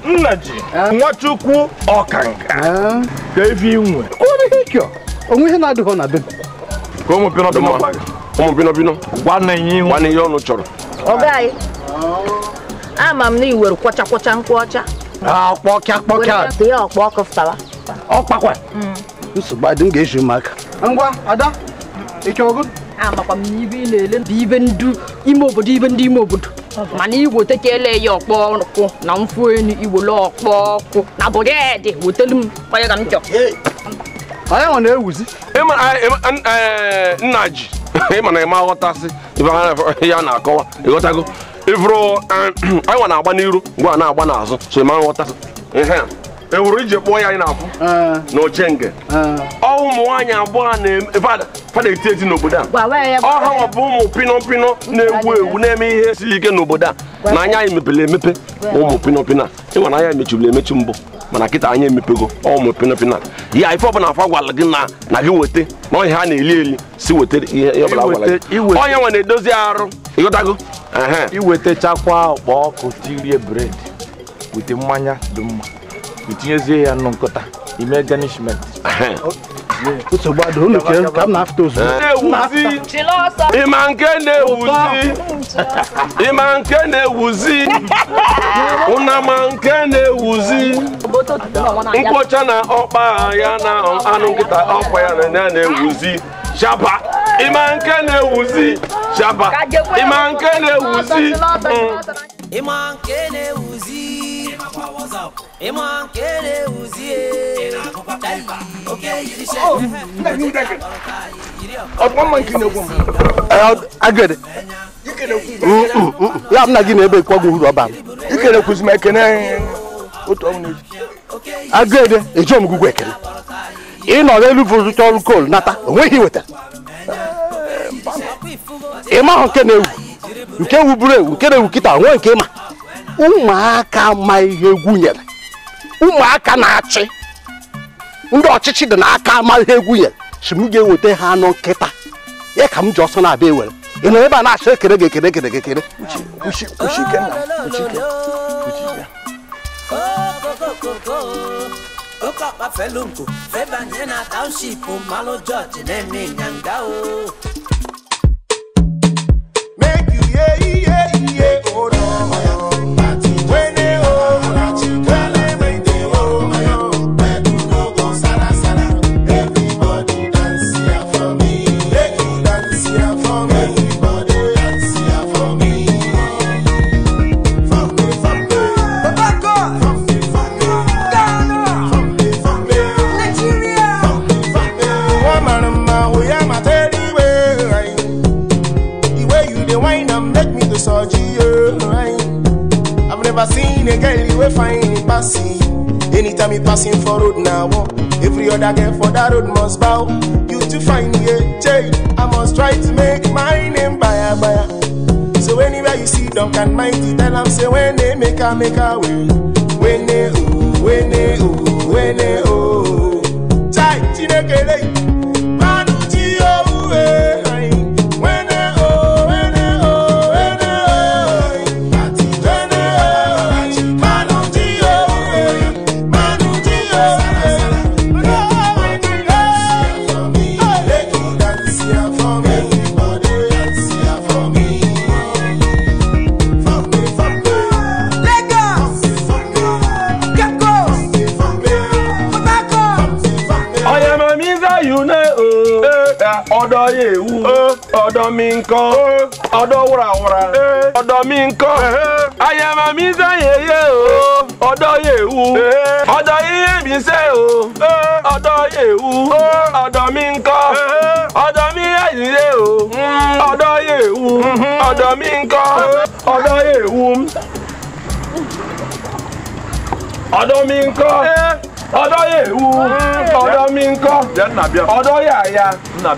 Nnaji, Nwachukwu Ọkanka. Ka efi nwe. Onwe ihe na-adịghị na be. Ka ụmụ pino. Gwa na ihe ọnụ chọrọ. Ogai. Ama m na iwere kwọcha nkwụ ọcha. Kpọkịa. Tie ọkpọ ọkụ fụtara. Ọkpakwa. Nsogbu adị m ga-eji ụmụaka. Ngwa, Ada. Ike ọgụ. Amakwa m na ibe ị na-ele ibe ndị ime obodo. Mana iwote ka ele ya ọkpọ ọkụ na mfu enu iwole ọkpọ ọkụ na bụredị wetelu m onye ka m chọ. Onye nwa na-ewuzi. Nnaji. Ịma na ịma aghọtasị ibe ya na-akọwa ịghọtago ifuru anyị nwa na-agba n'iru ngwa na-agba n'azụ so ịma nghọtasị ewuru iji kpụọ ya anyị na-akwụ n'oche nge ụmụ nwaanyị abụọ fada eti n'obodo a ọ ha bụ ụmụ pino na-ewu ewu na-eme ihe siri ike n'obodo a na anya anyị mepere emepe ụmụ pino a ịnwa na anya emechibiri emechi mbụ mana kịta anya emepego ụmụ pino ya ife ọbụla afọ gwara gị na gị weta na ihe a na-eli si weta ihe ọbụla gwara gị onye nwe na-edozi arụ ịghọtago iwetachakwa ọkpa ọkụ tirie bred wete mmanya dị mma itinyezie ya nnụ nkọta ime garnishment nsogbu adị unu ka m na-afụta ozugbo ịma nke na-ewuzi ụnama nke na-ewuzi mkpocha na ọkpa ya na anụ nkịta ọkpa ya na-ewuzi shaba ịma nke na-ewuzi shaba ịma nke na-ewuzi ịma nke na-ewuzi ịma nke na-ewuzi Agade. Ya m na gị na-ebe kwagwo uru ọba m. Ikele kwuzi m ekene otu ọnwụ n'eji. Agade, eji omugwugwu ekele. Ị nọ n'elu vụrụta ọrụ koolu nata, onweghị iweta. Ịma ahụ nke na-ewu, nke wuburu ewu, nke na-ewu kịta onwe nke ịma. Ụmụaka ma ihe egwu nyere. Ụmụaka na-achị. Ndị ọchịchị dị n'aka ma ihe egwu nyere. Si m ga-eweta ha anụ nkịta. Ya ka m ji ọsọ na-abịa ewere. Ị nọ ebe a na-achọ ekele gị. Anytime you passing for road now, every other girl for that road must bow. You to find me, I must try to make my name buyer. So anywhere you see Dunk and Mighty, tell them say when they make a way. When they Chai, Chinekele. Odo yewu, odo minko, odo wura, odo minko. Ayama miza yeye o, odo yewu, odo yeye mise o, odo yewu, odo minko, odo miye o, odo yewu, odo minko, odo yewu, odo minko. Odo yewu, odo minko, odo yaya. Na,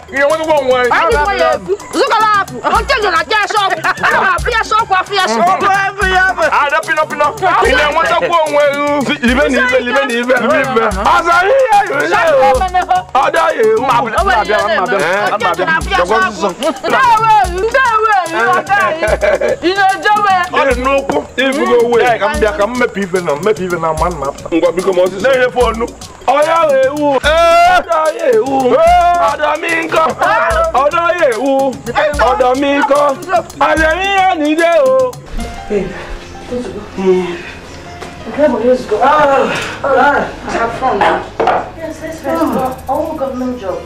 you want to go away. I look at that. I'm telling you, I can't shop. I fear shop. I don't know. I want to go away. Even. As I hear you. Ada ye wu. Ndewe, Ine n'okwu. Ifugo we. Ka m mepe ife na man na apụta. Ngwa biko mo sisi. Na-enye fonu. Oya ye wu. Ada ye wu. Ada mi nko. Ada ye wu. Ada mi nko. Ada mi ya ni de o. Hey, let's go. Okay, but let's go. Alright. I have fun now. Yes, let's go. Oh, government job.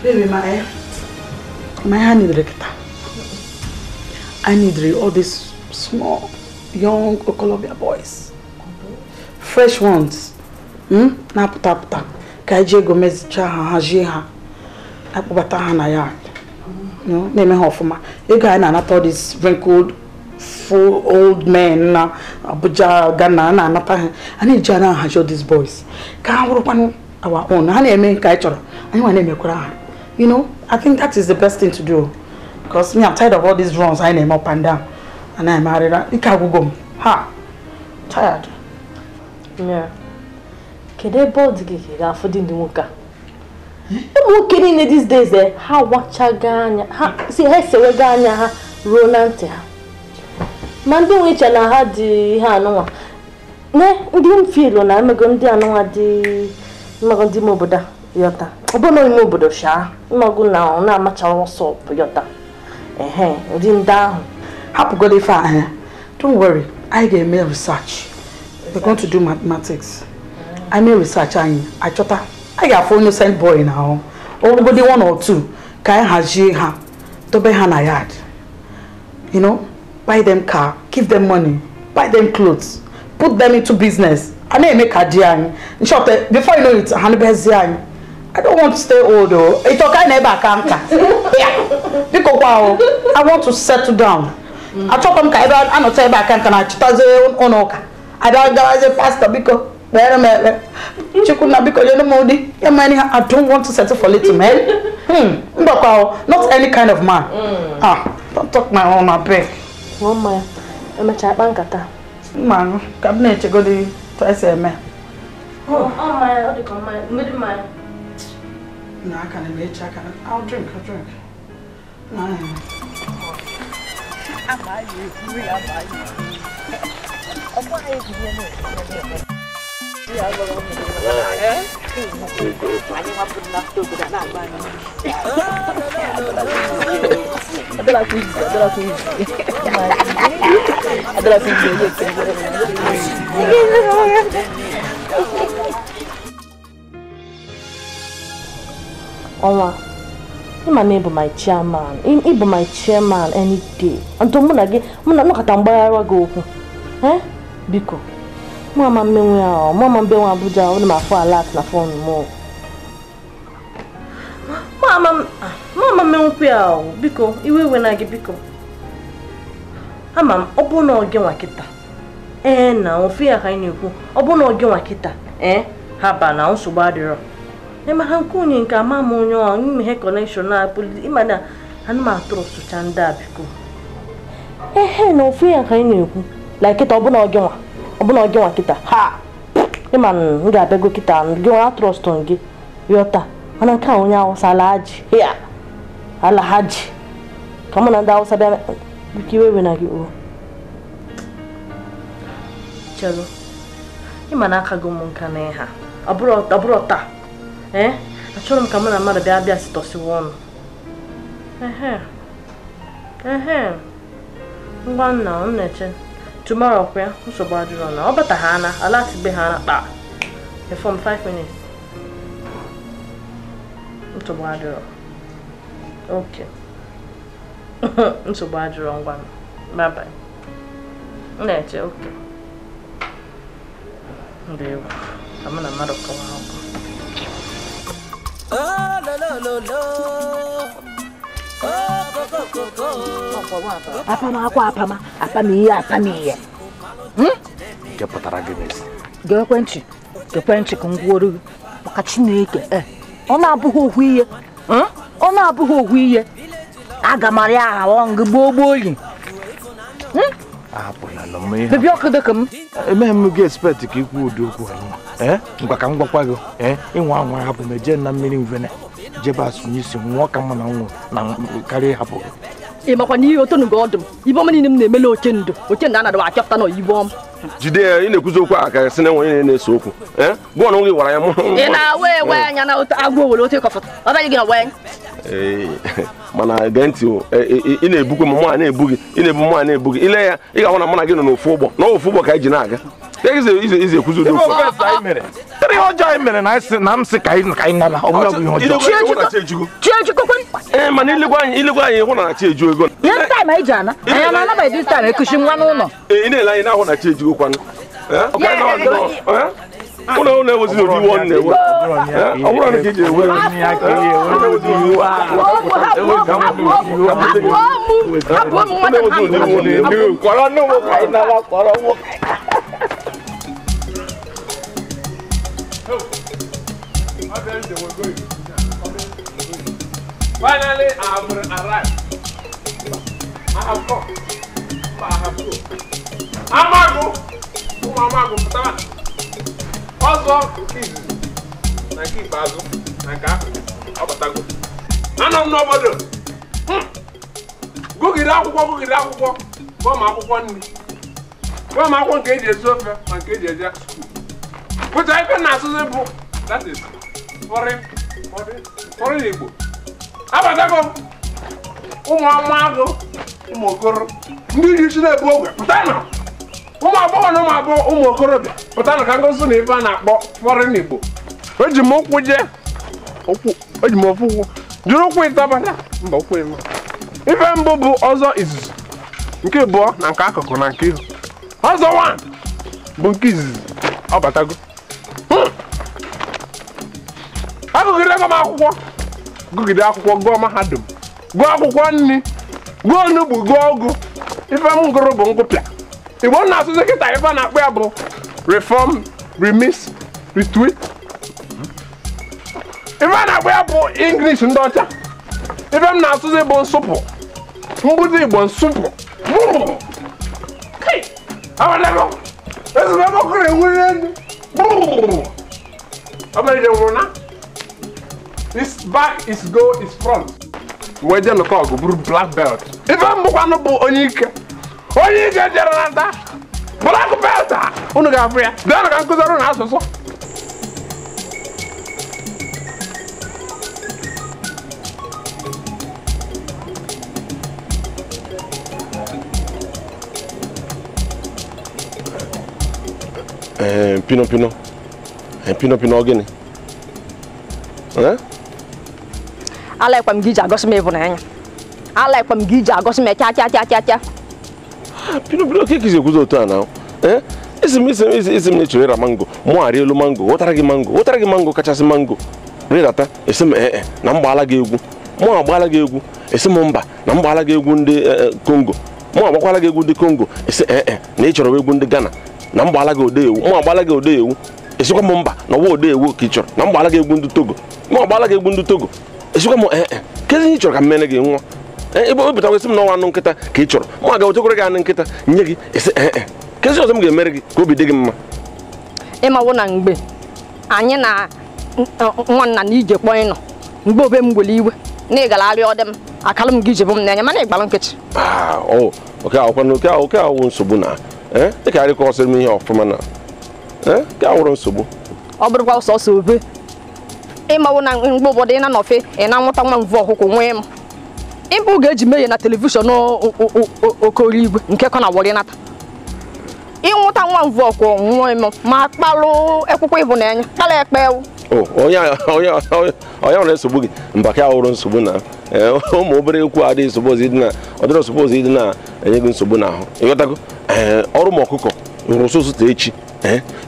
Baby, my hand need recta. I need all these small, young Okolobia boys. Fresh ones. Na puta. Kaije Gomez chaha hajiha. Akubata hana yard. No, name me hofuma. You guy na not all these wrinkled full old men na Abuja Ghana na napa. I need Jana hajo these boys. Ka wuru our own. I name kai choro. I want name kura. You know, I think that is the best thing to do. Because me, I'm tired of all these runs. I name up and down. And I'm married. Ha! Tired. Yeah. Kede board gigi ga for the muka. I'm kidding these days eh. Ha wacha ganya. Ha see he se we ganya ha Ronante ha. Man do which na ha di ha no. Ne ndi feel na me go ndi anu adi magondi moboda yota. Obono mobodo sha. Magu na amacha so yota. Don't worry, I get mail research. We're going to do mathematics. I made research. I got for innocent boy now. Only 1 or 2. Can have Tobe Hanayad. You know, buy them car, give them money, buy them clothes, put them into business. I may make a deal. In short, before you know it, I don't want to stay old though. It's okay, never come. Yeah. Because wow, I want to settle down. I talk on Kaiba, I don't say back and I chitaze on Oka. I don't go as a pastor because Chikuna because you know Modi. I don't want to settle for little men. Not any kind of man. Don't talk my own, I beg. One man, I'm a chat bankata. Man, cabinet go the twice a man. Oh my, what do you call my middle man? No, I can't make check. I'll drink. No. Owa, you my neighbor, my chairman. You my chairman any day. Until Munagi, Muna Katambara go. Eh? Biko. Mama Mewa, Mama Bewa Abuja, one of my 4 lakhs na phone more. Mama Mewa, Biko, you when I get Biko. Amam, Obono Gewakita. Now, fear I knew. Obono Gewakita. Haba now, so bad. Ema hankuni nka mama onyo nyi he connection na police imana anma trust chanda biko no fear kan neku like it obuna ogenwa kita ha iman nga bego kita ngewa trust onge yota ana ka onya osalaji ya ala haji kama na ndawo sabe bikiwewe na gi o chalo imana ka gumun kana ha aburo ta achọrọ m ka mụ na mmadụ bịa sitọsiwa ọnụ. Ngwa nna m na-eche tomorrow kwa nsogbu ajụrụ na ọ bata ha na alatibe ha na kpa from 5 minutes. Nsogbu ajụrụ. Okay. Nsogbu ajụrụ ngwa m. Bye bye. Na-eche okay. Ndewo. Ka mụ na mmadụ kọwa ọkụ. Oh, lo. Apama. Ke pụtara gị n'ezi. Gekwenchi ka ngwuru maka Chineke. Ọ na-abụghị okwu ihe. Aga mara ya ahụ ngị gboo yi. Hapụ ya nọ m ihe. Bebi ọkụ dịka m. Emeghị m gị expect ka ikwu ụdị okwu ahụ. Ngwa ka m gwakwa gị. Ịnwa anwa hapụ m eje na mmiri mvene. Jebe asụnye isi nwụọ ka mma na nwụ na karịa hapụ gị. Ị makwa na ihe otonugo ọdụm. Ibe ọma niile m na-emele ochendo. Ochendo anadọ achọpụta na oyibo ọm. Jide ya, ị na-ekwuzi okwu a ka sị na enwe onye na-eso okwu. Gụọ na nwoke gwara ya mụ. Ị na-awa ewe anya na agwọ owere otu ịkọfọta. Ọ baghị gị na wee. Mana gee ntị ị na-ebukwe mụ a na-ebu gị, ị na-ebu mụ a na-ebu gị. Ile ya, ị ga-ahụ na mụ na gị nọ n'ofu ụgbọ. N'ofu ụgbọ ka anyị ji na-aga. Ize ekwuzi ụdị okwu. Ihe ọjọọ anyị mere na m sị ka anyị naba. Ọ bụla bụ ihe ọjọọ. Mana ilegwe anyị hụ na chi eju ego. Ihe time anyị ji ana. Anyị na-anaba this time ekushi nwa n'ụlọ. Ị na-ele anyị na-ahụ na chi ejugo kwanụ. Ụlọ na-ewezi n'obi iwe ọnụ na-ewe. Ọ bụrụ na ka iji ewe. Finally, I have arrived. I have come. I have come. Amago. Amago. Also, na keep bazo. Na ka. Abatago. Anam no bodo. Go gida akwụkwọ. Go ma akwụkwọ nni. Go ma akwụkwọ nke eji ezu ofe ma nke eji eje. Put ife na asụsụ bụ. That is foreign Igbo. Abatago. Ụmụ amagụ, ụmụ okoro. Ndị ji si na-ebu ogwe. Pụta na. Ụmụ agbọghọ na ụmụ agbọghọ ụmụ okorobịa. Pụta na ka ngosi na ife a na-akpọ foreign Igbo. Eji m ụkwụ je. Eji m ofu ụkwụ. Jiri ụkwụ ịtabata. Mba ụkwụ ịma. Ife mbụ bụ ọzọ izuzu. Nke abụọ na nke akụkụ na nke ihu. Ọzọ 1 bụ nke izuzu. Ọ batago. Agụgide m akwụkwọ. Gụgide akwụkwọ gụọ mahadum. Gụọ akwụkwọ nni. Gụọ onugbu gụọ ọgụ. Ife m gụrụ bụ ngụpịa. Igbo na-asụsụ kịta ife na-akpọ ya bụ reform, remix, retweet. Ife na-akpọ ya bụ English ndị ọcha. Ife m na-asụsụ bụ nsụpụ. Mgbụzi Igbo nsụpụ. Abadago. Ezigbo ebe ọkụrụ enwere elu. Ọbụla nwụrụ na. His back is go, his front. Wee je nụkọ ọgụ bụrụ black belt. Ife mbụkwanụ bụ onye ike. Onye ike jere na nta. Black belt a. Unu ga-afụ ya. Dịanụ ka nkụzi ọrụ na asụsụ. Pino gịnị? Alekwa m gị ji agọsị m ịvụnanya. Alekwa m gị ji agọsị m cha. Pino ka ị ekwuzi otu a na isi m na-echere ịra mango mụ arị elu mango wetara gị mango kachasị mango rịdata esi m na mgbaala gị egwu mụ agbaala gị egwu esi m mba na mgbaala gị egwu ndị Congo mụ agbakwala gị egwu ndị Congo esi na ị chọrọ egwu ndị Ghana na mgbaala gị ode ewu mụ agbaala gị ode ewu esikwa m mba na ọwa ode ewu ka ị chọrọ na mgbaala gị egwu ndị Togo mụ agbaala gị egwu ndị Togo esikwa m kezi ị chọrọ ka m mere gị nwa ebe o bụta kwesị m n'ọnwa anụ nkịta ka ị chọrọ mụ aga wetekwara gị anụ nkịta nye gị esi kezi ọzọ m ga-emere gị ka obi dị gị mma. Ịmawo na mgbe anyị na nwanna na ije kpọọ ịnọ mgbe obe m gwere iwe na ịgara arịa ọdị m akala m gị ije bụ m n'anya mana ịgbara nkịtị. Oke ahụ nsogbu na ị ka arịkọsịrị m ihe ọfụma na ka ahụrụ nsogbu. Ọ bụrụkwa sọsọ obe ịmawo na mgbe ụfọdụ ị na-anọfe ị na-anwụta nwa mvụ ọkụkọ nwee m ịbụ ga-eji mee ya na telivishọn okoro igwe nke kọ na wọrị nata ịnwụta nwa mvụ ọkụ nwee m ma kpalụ ekwụkwọ ịvụnanya kpala ekpe ewu. Onye nwere nsogbu gị mba ka ahụrụ nsogbu na ụmụ obere ekwu adịghị nsogbu ozi dị na ọdịrị nsogbu ozi dị na-enye gị nsogbu n'ahụ ịghọtago ọrụ m ọkụkọ rụrụ ụtụtụ echi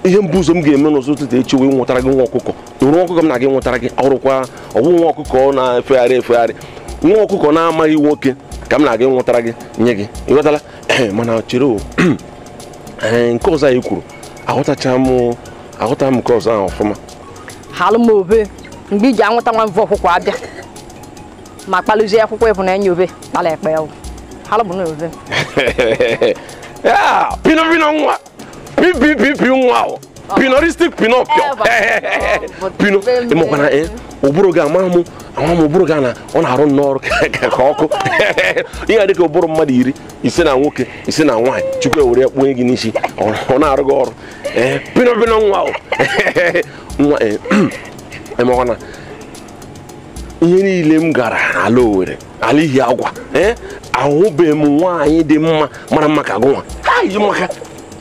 ihe mbụ ụzọ m ga-eme n'ụzọ ụtụtụ echi wee nwụtara gị nwa ọkụkọ nwa ọkụkọ m na gị nwụtara gị ọrụkwa ọgwụ nwa ọkụkọ na-efegharị nwa ọkụkọ na-amaghị nwoke ka m na-aga nwụtara gị nye gị ịghọtala mana chere nke ọzọ anyị kwuru aghọta m nke ọzọ ahụ ọfụma. Halụ m obe mgbe iji anwụta nwa mvụ ọkụkọ abịa ma kpalụzie akwụkwọ ịvụnanya obe kpala ekpe ewu halụ bụ na obe Yeah, Pino nwa. Nwa. Pinoristic Pinocchio. Pino, imokwana oburu ga amamu oburu ga na ona haru n'ọrụ ka ọkụ. Ihe dị ka oburu mmadụ iri ise na nwoke ise na nwaanyị chukwu ewere ekpo gị n'isi ọ na-arụ gị ọrụ. Pino nwa o. Nwa imokwana ihe niile m gara ala Owerri ala Ihi Agwa ahụbeghị m nwaanyị dị mma mara mma ka gụnwa. Ha yi maka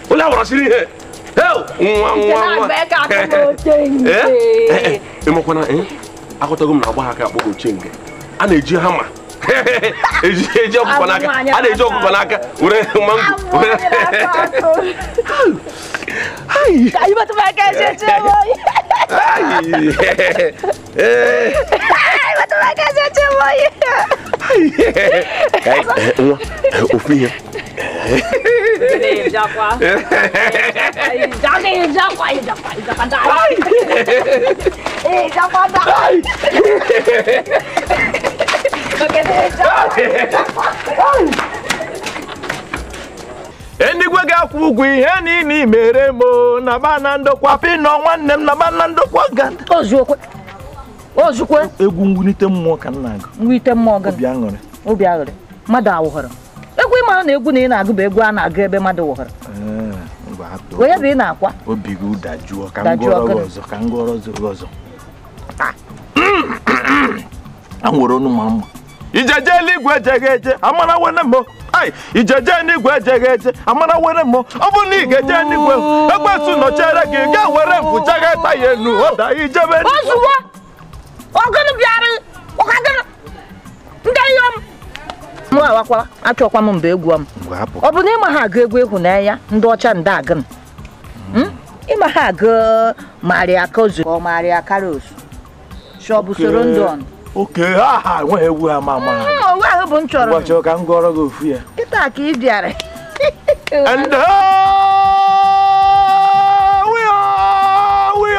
ole awara siri ihe. Emekwana akọtago m na agba ha aka akpọgo chenge a na-eji hama eji ọkụkọ n'aka a na-eji ọkụkọ n'aka were mango ofu ihe Enigwe ga-akwụ ụgwọ ihe niile mere m na bana ndokwa Pino nwanne m na bana ndokwa ganda ozukwe egwu mwulite mmụọ ka nna agụ mwite mmụọ gị obi aṅụrị mmadụ awụhọrọ egwu ịmara na egwu na ị na-agụ bụ egwu a na-agụ ebe mmadụ wụhọrọ onye bụ ị na-akwa obi gị dajụọ ka m gụọrọ gị ọzọ a nwere ọnụ ma mma ijeje eluigwe ejeghị eje amara wene mo ijeje eluigwe ejeghị eje amara wene mo ọ bụ na ị ga-eje eluigwe ekwesu nọchere gị ga-ewere mfụchaghị ta ya enu ọda ijebe ozugbo ọgụnụ bịara ọkagụnụ ndị yom mụ awakwara achọkwa m mba egwu m ọ bụ na ịma ha agụ egwu ịhụnanya ndị ọcha ndị agụnụ ịma ha agụ Maria Kozu ọ Maria Caros shọbụ soro ndị ọnụ oke ha nwe egwu ama ama onwe ahụ bụ m chọrọ ụbọchị ka m gụọrọ gị ofu ya kịta ka ị bịara and we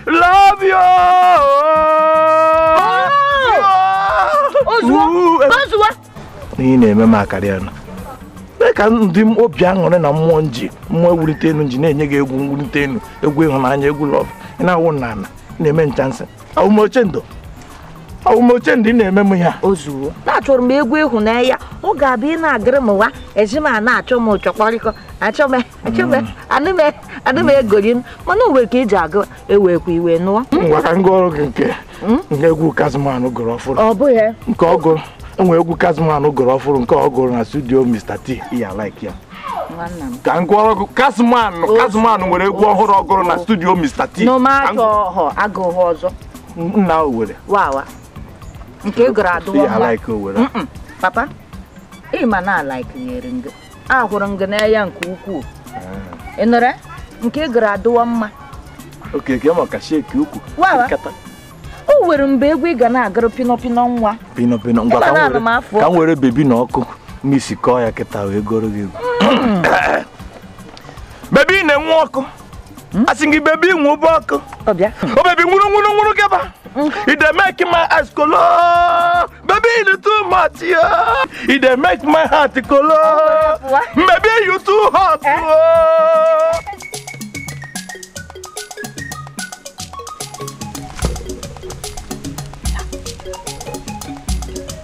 love you n'ihi na-eme m akarị ya na mee ka ndị m obi aṅụrị na mmụọ nji mmụọ ewulite enu nji na-enye gị egwu mwulite enu egwu ịhụnanya egwu lọv ị na-awụ n'ala na-eme nchansị awụmoche ndị na-eme m ya ozugbo na-achọrọ m egwu ịhụnanya ọ ga-abịa ị na-agịrị m wa ezi m a na-achọ m ụchọkpọrịkọ adị m egori m mana o nwere ka iji agụ ewekwa iwe nụọ ngwa ka m gụọrọ gị nke egwu Kazman gụrụ ọfụrụ ọ bụghị nke ọ gụrụ enwere egwu Kazman gụrụ ọfụrụ nke ọ gụrụ na studio Mr. T ya like ya ka m gụọrọ gị Kazman nwere egwu ọhụrụ ọ gụrụ na studio Mr. T agụghị ọzọ nna Owerri wawa nke gụrụ adụwa mma papa ịma na alaiknyere gị ahụrụ m gị n'anya nke ukwuu ị nụrụ nke gụrụ adụwa mma okeke maka sheki ukwu o nwere mgbe egwu ị ga na-agụrụ pinọpinọ nwa pinọpinọ ngwa ka m were bebi na ọkụ misi kọọ ya kịta wee goro gị egwu bebi na-enwe ọkụ asị gị bebi nwe ụbọ ọkụ o bebi nwụrụ gaba it dey make my eyes color baby you too much it dey make my heart color baby you too hot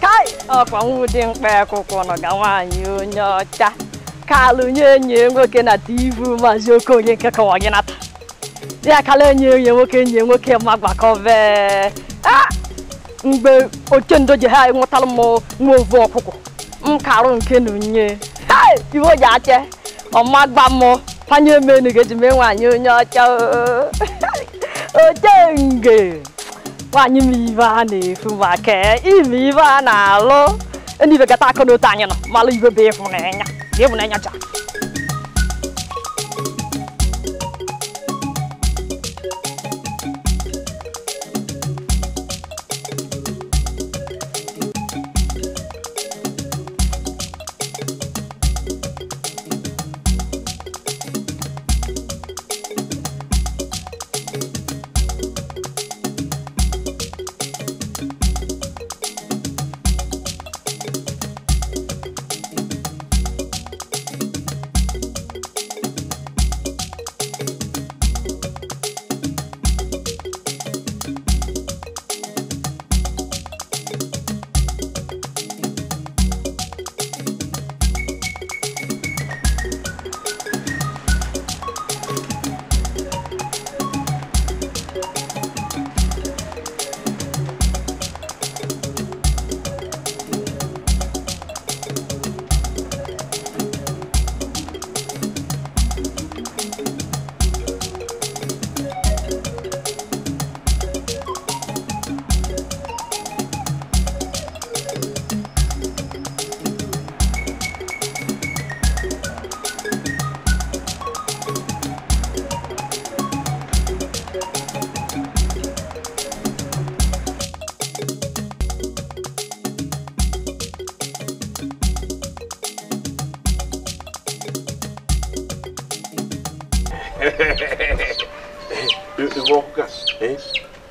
kai ọkwa nwụdị mkpa akwụkwọ nọ ga nwaanyị onye ọcha kalụ nye enyi nwoke na TV Maazị Okoye nke kọwa gị nata ya kala enyi nwoke magbakọve mgbe ochendo ji ha nwụtara m nwa ovu ọkụkọ m karụ nke na unye iwe ji ache ọmagba m panye menu ga-eji mee nwaanyị onye ọcha ochenge nwaanyị m ibe a na-efu maka ime ibe a na-alụ ndị ibe gata aka n'otu anyị nọ malụ ibe bụ ịfụnanya cha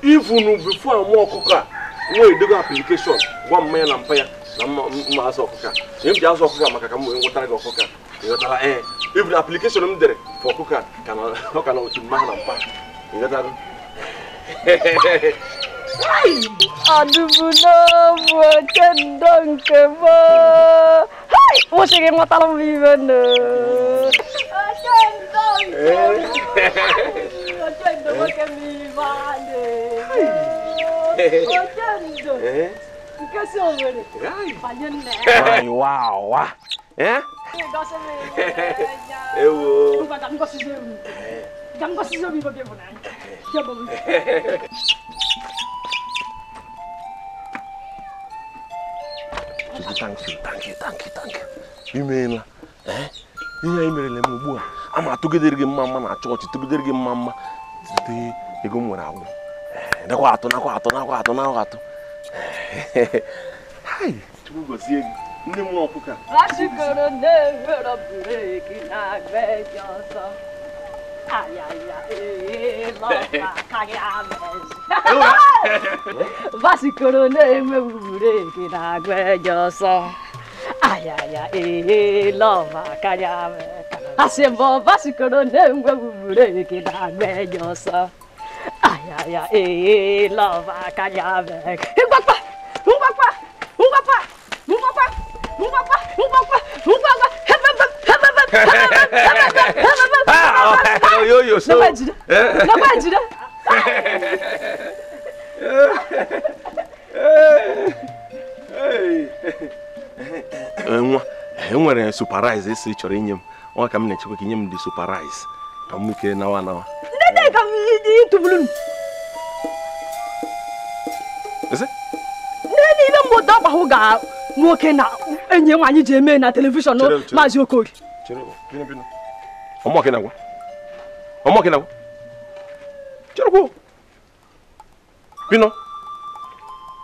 Even before I'm walk cooker, we do application. One man and pay na mass of cooker. You just of cooker, Macam, what I go cooker. If the application is there for cooker, can I man and pack? You got Aduh bunda cendong ke ba. Hai, musik yang mata lebih bener. Cendong. Cendong ke mimane. Cendong. Kasih over. Panjang nih. Wow, wah. Gak sebenarnya. Bukan kamu kasih seru. Kamu kasih seru bagaimana? Coba. Thank you. You mean lah? Ini yang mereka lemu buah. Ama tu kita dergi mama na church, tu kita dergi mama. Jadi, ego murau. Nak atu. Hai, cuba gosip. Ini mau apa kan? Asyik kerana berburu kita berjasa. Asyik kerana berburu kita berjasa. Lama kaya asyik asyik kerana berburu kita berjasa. Lama kaya Yo, so. Não vai tirar. Enwere surprise esi chọrọ inye m. Ọ ka m na-echekwa ka inye m dị surprise. Ka m ike nawa. Ndede ka m yi tubulun. Ese? Nene ile mbo da gbahu ga nwoke na enye nwanyi je eme na television no Mazi Okori. Chere, pino. Ọmọ ke na gwa. Chere. Pino.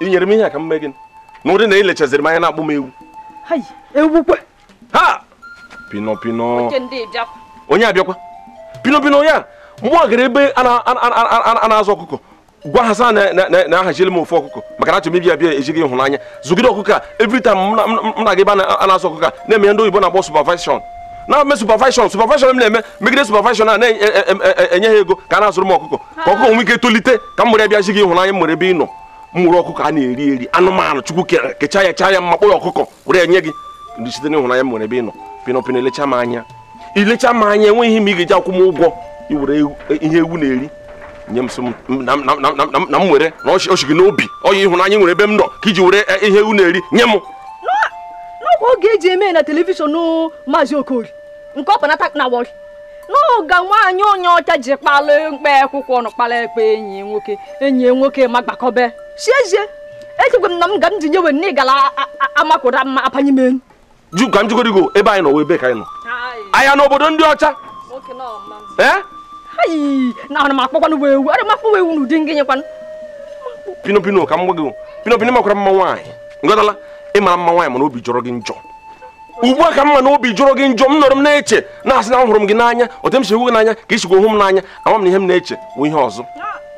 Inyere m ihe aka m megin. N'ụdị na ilechaziri m anya na akpụ m ewu. Hai, ewu kwe. Ha! Pino. Oke ndị bịakwa. Onye abịakwa. Pino ya. Mụ gara ebe a na-azụ ọkụkọ. Gwa ha sa na ahazili m ofe ọkụkọ maka na achọ m ibia ejighị ịhụnanya. Zụgide ọkụkọ every time m na-aga ebe a na-azụ ọkụkọ na-eme ndị oyibo na-akpọ supervision. Na-eme supervision m na-eme megide supervision a na-enye ha ego ka a na-azụrụ m ọkụkọ ka ọkụkọ nwee ike tolite ka m nwere ebe ejighị ịhụnanya m nwere ebe ị nọ. M nwere ọkụkọ a na-eri anụmanụ Chukwu kechaa ya mma kpọ ya ọkụkọ were enye gị ndị site n'ịhụnanya m nwere ebe ị nọ. Pino ilecha m anya enweghị ihe ma ị ga-eji akwụ m ụgwọ iwere ihe ewu na-eri nye m na m were na oshigi n'obi onye ịhụnanya nwere ebe m nọ ka iji were ihe ewu na-eri nye m. N'ọkwa oge eji eme na telivishọn Mazi Okori nke ọ panata na wọrị n'oge nwaanyị onye ọcha ji kpalụ mkpe akwụkwọ nọ kpala ekpe enyi nwoke ma gbakọbe siezie echekwa m na m ga m ji nyewe nne gara amakwụra mma apanye m enu ju ka m jigorigo ebe anyị nọ wee ebe ka anyị nọ anya n'obodo ndị ọcha hayi na ana m akpọkwanụ bụ ewu ana m akpọwa ewu n'ụdị ngị nyekwanụ Pino ka m gwa gị Pino makwara mma nwaanyị ngọtala ịmara mma nwaanyị mana obi jọrọ gị njọ ugbu a ka mma na obi jọrọ gị njọ m nọrọ m na-eche na-asị na ahụrụ m gị n'anya otu m si hụ gị n'anya ka isikwa hụ m n'anya ama m na ihe m na-eche bụ ihe ọzọ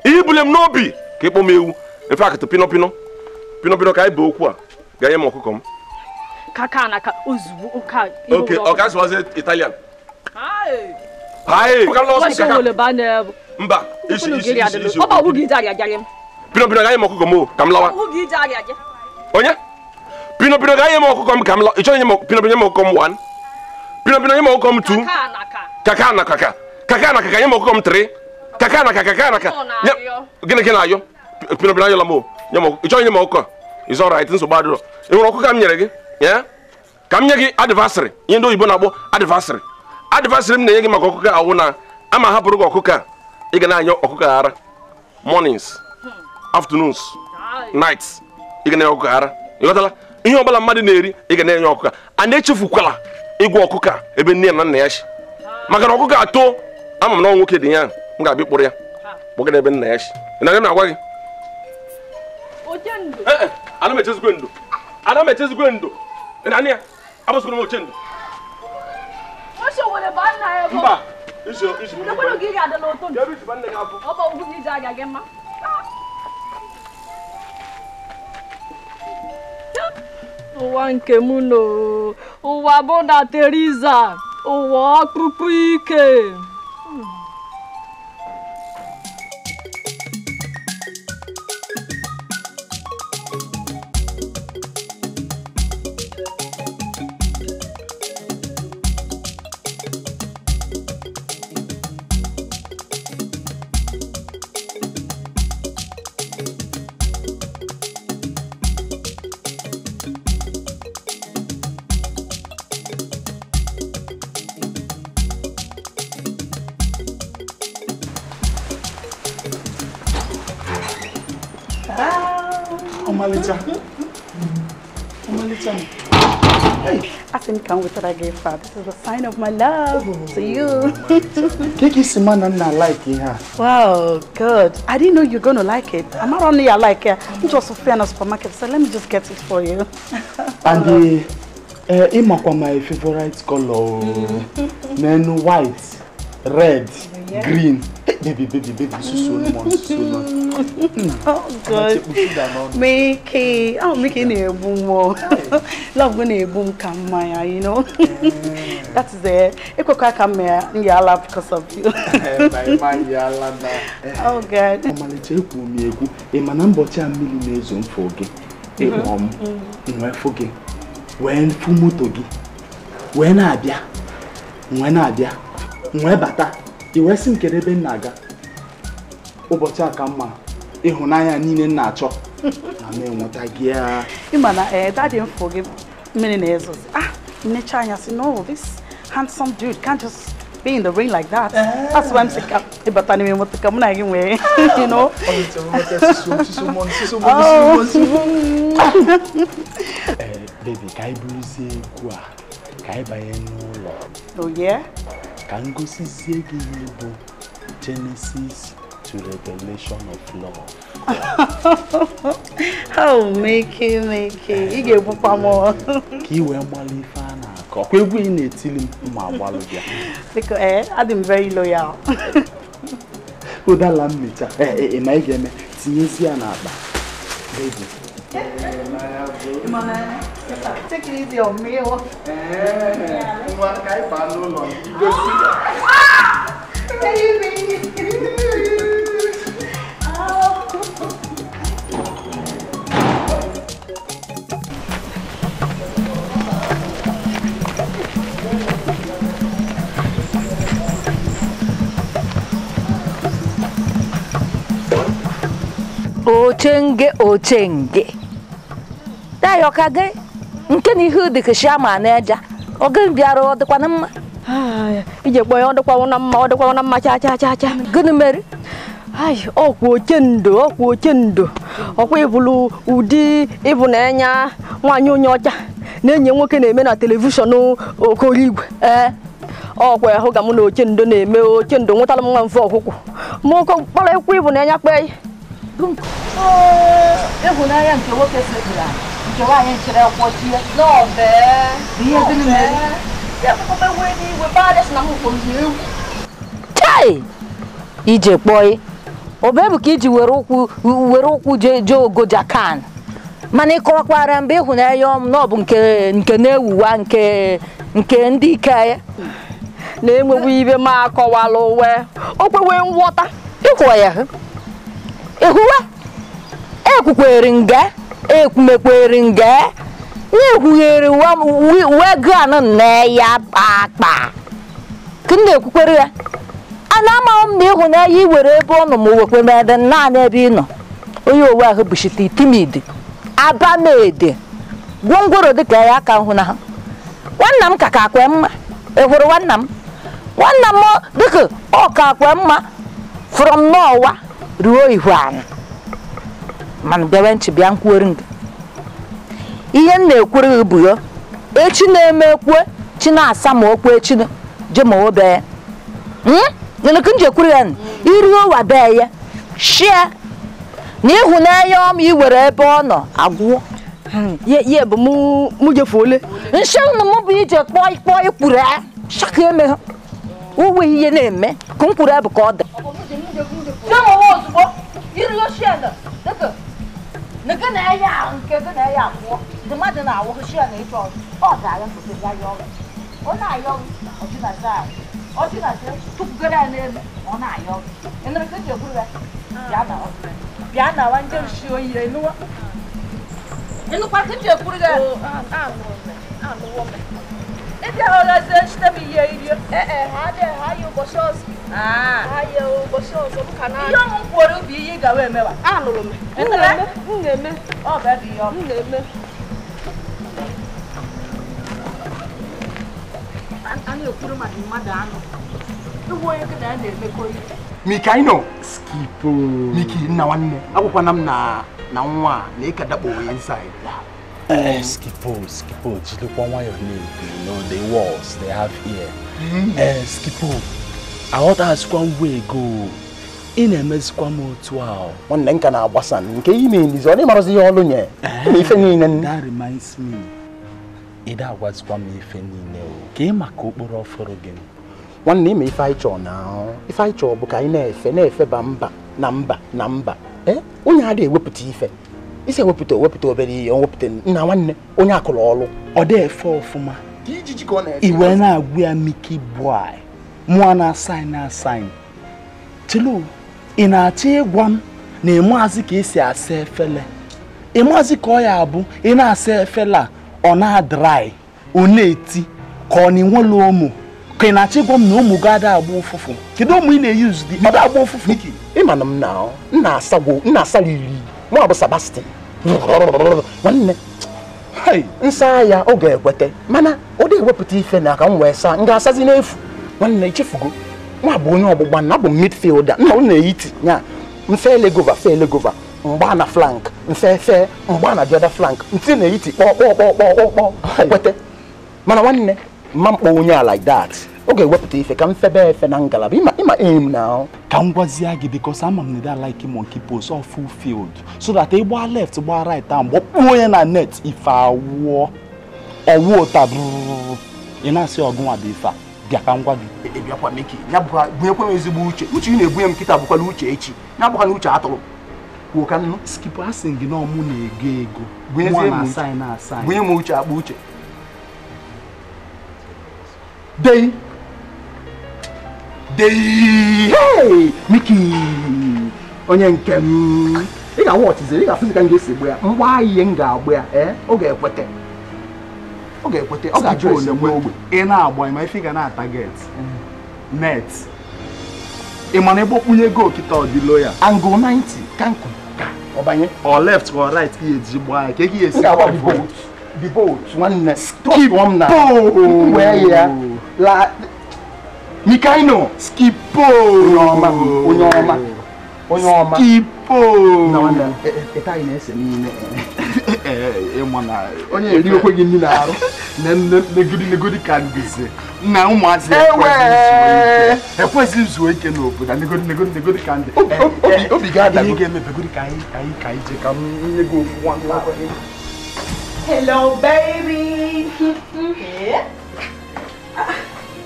ibule m n'obi ka ịkpọ m ewu efe akụtụ Pino ka anyị bụ okwu a ga-enye m ọkụkọ m kaka na ka ozugbo ụka okay ọ ka sụwazi Italian mba isi ọ bụ ọgwụ gị ije arịa m Pino ga-enye m ọkụkọ m ka m lawa onye Pino ga-enye m ọkụkọ m ka m lawa ị chọrọ nye m Pino nye m ọkụkọ m 1 Pino nye m ọkụkọ m 2 kaka na nye m ọkụkọ m 3 kaka na gịnị na-ayọ Pino ayọla m nye m ị chọrọ nye m ọkụkọ is all right nsogbu adịrọ ị nwere ọkụkọ m nyere gị ka m nye gị adversary ihe ndị oyibo na-akpọ adversary m na-enye gị maka ọkụkọ awụ na ama hapụrụ gị ọkụkọ a ị ga na-anya ọkụkọ ara mornings afternoons nights ị ga na-enye ọkụkọ ara ịghọtala ihe ọbụla mmadụ na-eri ị ga na-enye ọkụkọ a na-echefukwala ịgwa ọkụkọ ebe nne na nna ya shi maka na ọkụkọ atọ ama m na nwoke dị ya m ga-abịa kpụrụ ya kpọgara ebe nna ya shi na gị na-agwa gị ana m echezikwe ndo nani ya abụsụrụ m oche ndo mba Ụwa nke m nọ, ụwa bụ na Teresa, ụwa ọkpụkpụ ike. I think come with what I gave her. This is a sign of my love to you. Kiki Simana like it. Wow, good. I didn't know you're gonna like it. I'm not only I like it. I'm just a fan of supermarket, so let me just get it for you. And the my favorite color, then white, red, green. Baby, so much. Oh, good. Mickey, Mickey, love gonna boom come Maya, you know. That's the Ecoca because of you. Oh, God. Iwesi nkerebe naga ụbọchị aka mma ịhụnanya niile na-achọ na na-enweta gị a Imana that didn't forgive many names. Nature anya say no, this handsome dude can't just be in the ring like that. That's why I'm sick of but anime mo tika mo na you know. Baby kai buzi kwa kai bayeno. Oh yeah. Can go see Genesis to Revelation of love. Oh, Mickey. You get more. Kiwe mwali fana. Kwebu ine tili mwawalu ya. Because I'm very loyal. Oda lamita. Maigeme tinyezi anaba. Baby. Take it easy on me. Ochenge. Dayo kage. Nke ni hu de kshama na eja. Ogen biara odekwa na mma. Ije gbo yon odekwa na mma cha. Gini mere? Okwu ochendo. Okwa ibulu udi ibu na enya nwanyi onye ọcha na-enye nwoke na-eme na telivishọn okorigwe. Okwa ahụ ga mụ na ochendo na-eme ochendo nwetala m nwa mfe ọkụkụ. Mụ ko kpọrọ ekwu ibu na enya kpe. Ịhụnanya nke nwoke sekpụrụ nke nwaanyị chere ọkwọchie n'ọbe ihe dị mere ya kpọkọbe wee n'igwe baadị na mụkpọ ewu chai ije kpọị obebu ka iji were ụkwụ jee ogoja kan mana ịkọwakwara mgbe ịhụnanya ọm na ọ bụ nke na-ewuwa nke ndị ike ya na-enwewe ibe ma akọwala uwe okwewe nghọta ịkwọ ya ịhụwa ekwukwere nga ekwumekwere nga na-ekwughere uwe gan na ya kpakpa kende ekwukwere ya ana ama m na ịhụnanya iwere ebe ọ nọ ma wekwe mede naanị ebe ị nọ onye owe ahụ bụchite timid abamede gwongworo dịka ya aka hụ na ha nwanna m ka akwe mma ehụrụ nwanna m dịka ọ ka akwe mma from n'ọwa ruo ihu anyị mana bịawa nchi bịa nkwuori nga ihe m na-ekwere bụ ya echi na-eme ekwe chi na-asa ma okwe echi je ma obe ya nene ka njekwuru ya iri ụwa bee ya shie na ịhụnanya ọm iwere ebe ọ nọ agwụ ye bụ mụ jefuole nshe na mụ bụ ije kpọọ ikwuru ya shaka eme ha uwe ihe na-eme ka m kwuru abụ ka ọ dị nke na-enye ahụ nke ego na-enye abụọ ndị mmadụ na-awụ shia na ịchọ ọ ga-agha foto ya ya ọrụ ọ na-ayọ ọchịnacha tụpụgara ya n'elu ọ na-ayọ ịnụrụ ka eji ekwuru ya bịa na wa ndị oshi oyi ịnụwa ịnụkwa ka eji ekwuru ya ịbịa ọgazie nchite m ihe irie ha yi ụbọchị ọzọ ihe ọmụ kwuru bụ ihe ị gawa emewa anụrụ m na-eme ọ bụ ebe ihe ọmụ na-eme a na-ekwuru maka mmadụ anụ ịgwụ onye gị na ya na-emekọ ihe Miki, I know. Skipo. Miki, na nwanne. Akwụkwọ na m na nwa na ị ka dakpo inside. Skipo, jidekwa nwayọ na-ekwu, the walls they have here. Skipo, aghọtaghịzikwa ngwa ego. Ị na-emezikwa m otu ahụ. Nwanne nka na-agbasa nke ime n'izu ọ na-ịmarụzi ihe ọlụ nye. Ife niile. That reminds me. Ị da-agwazikwa m ife niile o. Ka ị maka okporo ọfọrọ gị. Nwanne ime ife anyị chọọ na ife anyị chọọ bụ ka anyị na-efe ba mba na mba. Onye adịghị ewepụta ife. Isi ewepụta obere ihe, ewepụta nna nwanne onye akụrụ ọlụ. Ọ dị efe ọfụma. Iwe na-agwụ ya Miki boy. Mụọ na-asaịn. Chilo, ị na-achọ ịgwa m na ịmụazị ka esi asa efele. Ịmụazị ka ọ ya abụ ị na-asa efele ọ na-adrai, ọ na-eti ka ọ na-enwela ụmụ. Ka ị na-achọ ịgwa m na ụmụ gị ada agba ụfụfụ. Kedu ụmụ ị na-eyuzu dị? Ọ da-agba ụfụfụ. Miki, ịmana m na nna asa iri. Mụ abụ Sebastian. Nwanne. Nsa ya ọ ga-ekwete. Mana ọ dị ewepụta ife na ka m wee saa, m ga-asazi n'efu. Nwanne ichefugo. Nwa bụ onye ọgbụgba na abụ midfielder. Nna m na-eyiti nya. Mfe legova. Mgba na flank. Mfe mgba na the other flank. Ntị na-eyiti kpọ. Kwete. Mana nwanne, mma mkpọ onye a like that. Ọ ga-ewepụta ife ka m febe efe na ngalaba. Ịma aim now. Ka m gwazie gị because ama m na like monkey pose all full field. So that ị gbaa left, gbaa right and gbakpuo onye na net ife awụọ. Ọwụọ tabụrụ. Ị na-asị ọgụnwa bụ ife a. Bịa ka m gwa gị. Bịakwa Miki, ya bụkwa bunyekwa m ezigbo uche. Uche ị na-ebunye m kịta bụkwala uche echi. Ya bụkwa na uche atụrụ. Kwuo ka nnụ. Skipo asị gị na ọmụ na-ego ego. Bunyezie m uche. Bunye m uche akpa uche. Dey. Hey! Miki! Onye nke m. Ị ga-awọchizere, ị ga-afụzi ka m ga-esi gbe ya. Mgba ihe m ga-agba ya, ọ ga-ekwete. Ọ ga-ajụ ose n'ogbe. Ị na-agba ma ife ga na-target. Net. Ị ma na ịgbakpunye goal kita ọ dị loya. Angle 90 kanku. Ọbanye. Or left or right ka eji gbaa ya. Ka ị ga-esi gba the boat. Nwanne. Skip one na. Where ya? La Mikaino. Skipo. Onye ọma. Skipo. Na nwanne. Eta ị na-ese niile. Ịma na onye eri okwe gị nni na-arụ. Negodi ka ndịse. Na ụmụazị ekwesị zuo ike n'obodo. Negodi ka ndị. Obi ga-ada. Ihe ga-emebegodi ka anyị je ka m nye gị ofu nwa. Hello, baby. Yeah.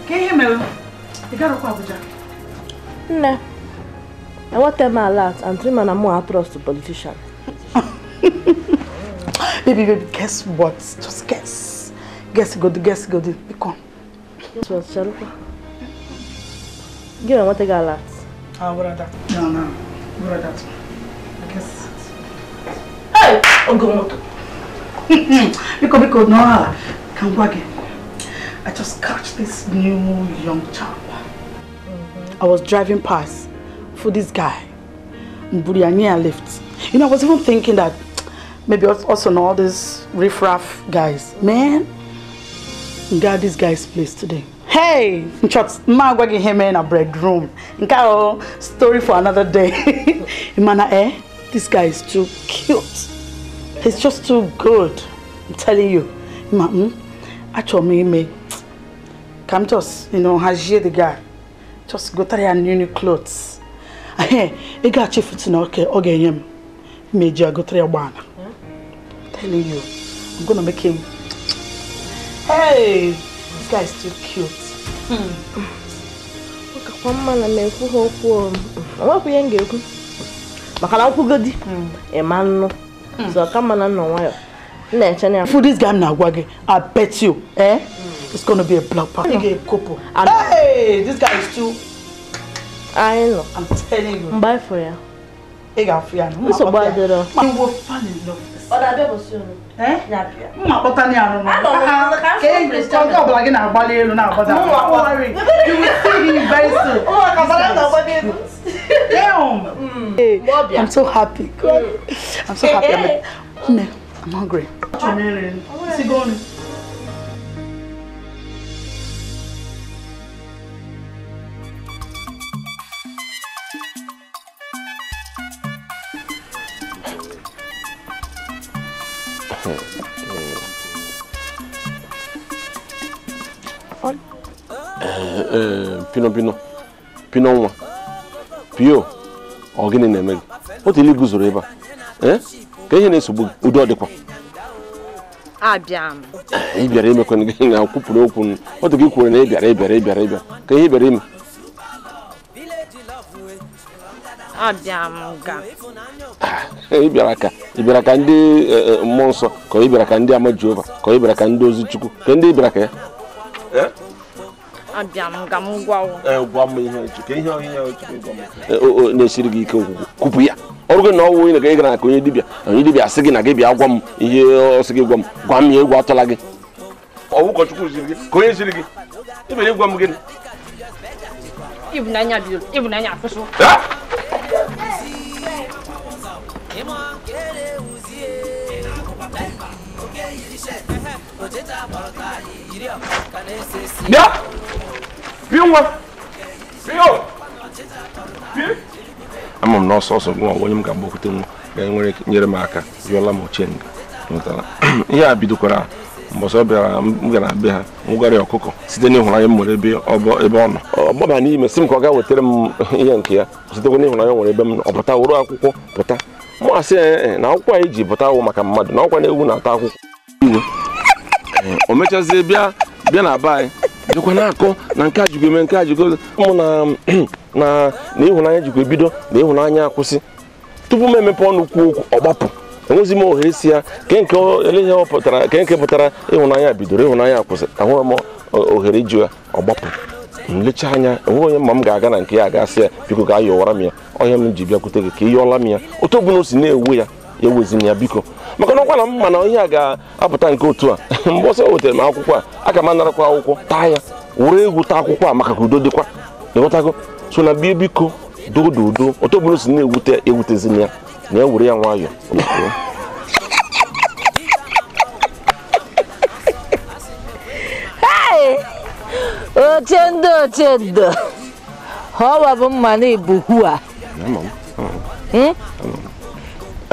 Can you hear me? You got to go Abuja. No. I want them a lot and 3 men are more trust to politicians. Baby, guess what? Just guess. Guess good. Come. Guess what, Sharuka? Give me what I got a lot. What are that? No. What are that? Guess. Hey! Oh, go on. Because no, come back again. I just catch this new young chap. I was driving past for this guy. Mburiania left. You know, I was even thinking that maybe also know all these riff-raff guys. Man, got this guy's place today. Hey, Magwagi him in a bedroom. Story for another day. Imana, this guy is too cute. He's just too good. I'm telling you. Actually, me. Come just, Hajie the guy. Just go try new clothes. Hey, he got chief to know, okay, him. Major go try a one. Telling you, I'm gonna make him. Hey, this guy is too cute. Mama na me-ekwu ha okwu. Onwekwu ihe m ga-ekwu. Maka na nkwugodi. Ịma nnụ. So kama na nọ nwayọ. Na-eche na For this guy na-agwa gị, I bet you, it's gonna be a block party. A couple. Hey, this guy is too. I know. I'm telling you. Bye for ya. You will fall in love. You will see him very soon. Damn. I'm so happy. I'm so happy. I'm hungry. Is he going? Pino nwa. Pio, ọ gịnị na-eme gị? Otu ili guzoro ebe a. Ka ihe na-esogbu gị, udo dịkwa. Abịa m. Ị bịara imekwa gị na kwupụrụ okwu. Otu gị kwuru na ị bịara. Ka ihe bịara ime. Abịa m ga. Ị bịara ka ndị mmụọ nsọ, ka ị bịara ka ndị ama Jehova, ka ị bịara ka ndị ozi Chukwu, ka ndị ị bịara ka ya. Abịa m ga m gwa gwa m ihe Chukwu, ihe na-esiri gị ike okwukwu, kwupụ ya. Ọrụ gị na ọwụ ị na-aga ịgara ka onye dibịa asị gị na gị bịa gwa m ihe ọ sị gị gwa m ya egwu atụla gị. Ọwụ ụkọchukwu siri gị, ka onye siri gị, ị bịara ịgwa m gịnị? Ịbụnanya afụsụ. Bịa! Bịa nwa! Bịa! Ama m na ọsọ gwa onye m ga-agbakwute nwa ga-enwere nyere m aka jụọla m ochie nga. Ihe a bidokwara mbọsị ọ bịara m gara be ha nwụgara ọkụkọ site n'ịhụnanya m nwere ebe ọ nọ. Ọ gbaba n'ime si m ka ọ ga-wetara m ihe nke ya sitekwa n'ịhụnanya nwere ebe m nọ. Ọ pụta were akwụkwọ pụta. Mụ asị na akwụkwọ anyị ji pụta awụ maka mmadụ na ọkwa na ewu na-ata akwụkwọ iwe. O mechazie bịa na be anyị jikwa na-akọ na nke a jikwa eme nke a jikwa mụ na ịhụnanya jikwa ebido na ịhụnanya akwụsị. Tupu m emepe ọnụ kwuo okwu ọ gbapụ. Enwezi m ohere si ya ke nke pụtara ịhụnanya bidoro ịhụnanya akwụsị. Ahụrụ m ohere iju ya ọ gbapụ. M lecha anya enweghị onye ma m ga-aga na nke ya agasị ya biko ka a yọwara m ya ọhịa m ji bịakwute gị ka ị yọọla m ya otu ọbụla o si na-ewu ya ewezi m ya biko maka na ọkwa na m mana ihe a ga-apụta nke otu a mgbe ọsọ wetara m akwụkwọ a aga m anarakwa akwụkwọ taa ya were egwu taa akwụkwọ a maka ka udo dịkwa ịghọtago so na bie biko dodo otu ọbụla o si na-ewutezi m ya na ya were ya nwayọọ. Ochendo hawa bụ mma na-ebu hua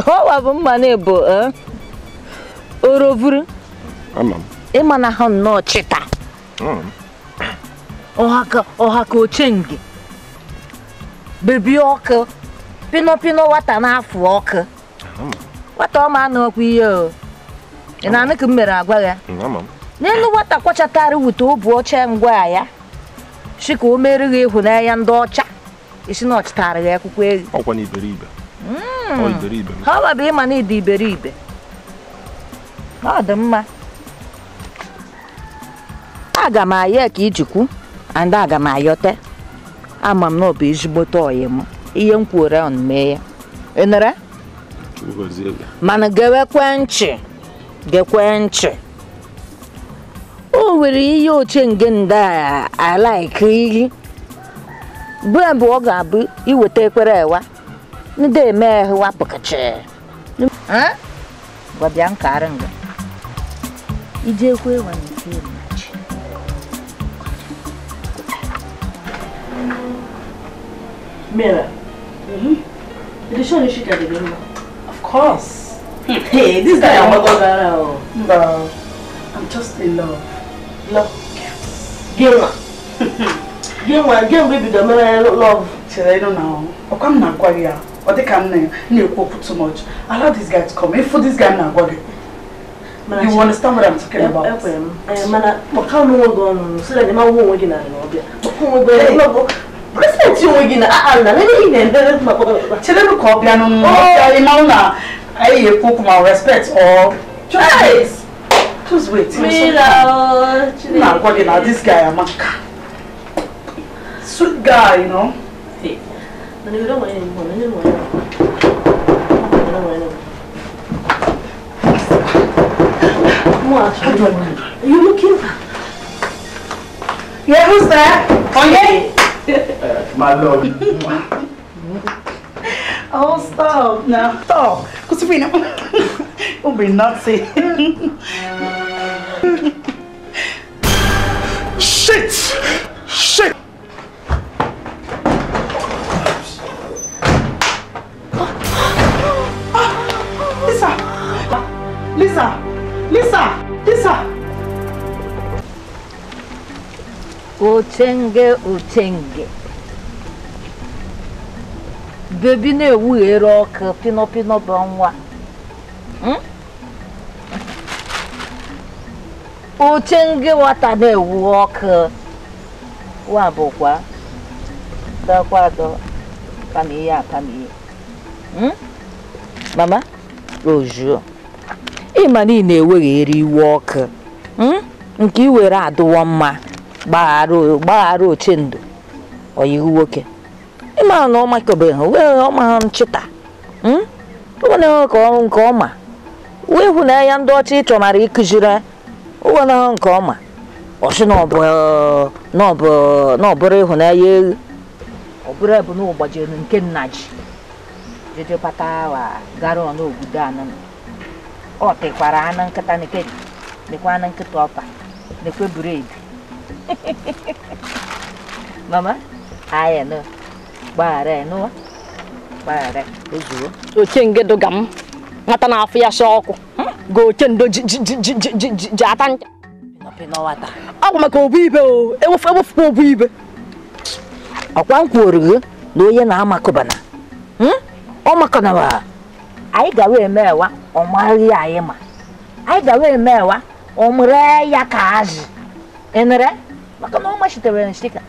hawa bụ mma na-ebu orovuru ịma na ha nnọọ chịta ọha ka ochengi bebi ọkụ pino wata n'afọ ọkụ wata ọma anọkwa ihe o ị na-anụ ka m mere agwa ya n'elu nwata kwachatara wute obu ọcha ngwa ya shi ka o mere gị ịhụnanya ndị ọcha isi na ọchịtara gị akwụkwọ ego ọkwa na iberibe ha wabụ ịma na ịdị iberibe ọ dị mma aga m ayọ ka ijikwu and aga m ayọte ama m na ọ bụ ezigbote ọyị m ihe m kwuore ọnụ mee ya enere mana gewekwe ntị o nwere ihe oche nge ndị a alaiki iyi bụ ọ ga-abụ iweta ekwere ewa ndị eme ehu wapụkachi gwabịa nkarị nga iji ekwe ewa n'ike machi Mira, did you she got it? Of course. Hey, this guy I'm No, I'm just in love. Love. Game baby the man love. I don't know. I'll come now, Quaria. Or they come near too much. Allow this guy to come. If for this guy now, God. You understand what I'm talking about? Man, what can we go on? So that the man won't get out of Respect you again. Let me in and tell them copy and I cook my respect or just wait. Now this guy I'm a sweet guy, you know. You don't want anyone. You looking? Yeah, who's there? Oh yeah. My lord. Oh, stop now. Stop. Cosufina. Don't be nutsy. Shit! Shit! Lisa. Uchenge. Baby ne were ọkụ pino banwa. Uchenge wata ne ọkụ. Wa bokwa. Da kwado. Kamiya. Mama, ojo. Imani na-ewegheri iwe ọkụ. Nke iwere adụwa mma. Gbagharụ ochendo oyiwu nwoke ịma na ọma kobe ha wee ọma ha nchịta ụwana ka nke ọma wee hụ na ya ndị ọcha ịchọmara ịkụziri ụwana ha nke ọma ọsị na ọbụrụ ịhụnanya egwu ọbụrụ ebe na ụgbajiri nke nna ji jeje pata wa gara ọnụ obodo anọ ọ tekwara anụ nkịta nekwa anụ nkịta ọpa nekwe buru Mama, I know. Bare no. Bare. Ochenge dogam. Ngata na afia shoko. Go chendo jatan. Pino wata. Aku maka obibe o. Ewo obibe. Akwan kwuru na onye na amakobana. O makana ba. Ai gawe emewa, o mari ayi ma. Ai gawe emewa, o mre ya kazi. Enere? Maka na ọma shitere nshika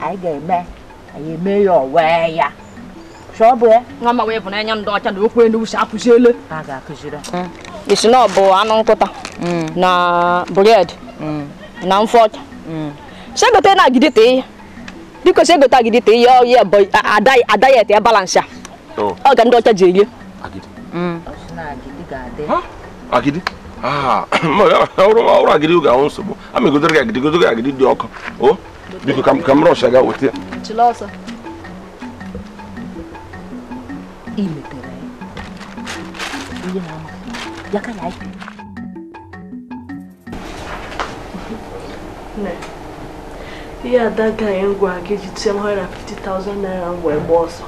anyị ga-eme ya ọwee ya shọbụ ya nwa ma wee bụ n'anya ndị ọcha na okwu enu uche apụziele a ga-akụziri isi na ọ bụ anụ nkụta na bread na mfe ọcha segote na agidite ihe biko segote agidite ihe ọya bụ adayet ya balance ya ọ ga ndị ọcha ji erie agidi ọrụ agidi ga-ahụ nsogbu amegodoro gị agidi dị ọkụ o biko ka m rọsha ga weta ihe ada gaghị ngwa gị ji 750,000 naira wee gba ọsọ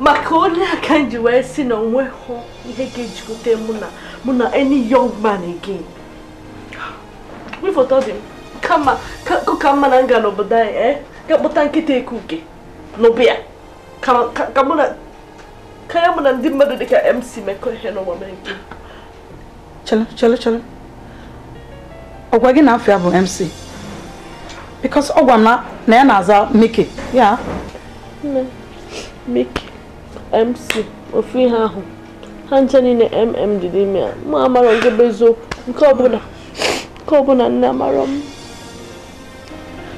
maka onye aka nji wee si na onwe hụ ihe ga-ejikọta mụ na any young man again. Ifoto dị kama mma na nga n'obodo anyị ga-akpọta nkịta ekuke n'ụbịa ka mụ na ndị mmadụ dịka MC mekọ ihe n'ụwa mere nke Chelo ọgwa gị na afọ bụ MC because ọgwa m na ya na-aza Mickey ya Mickey MC ofu ihe ahụ ha nche niile dị n'ime ya mụ amara nke bụ eziokwu nke ọbụla nne amara m.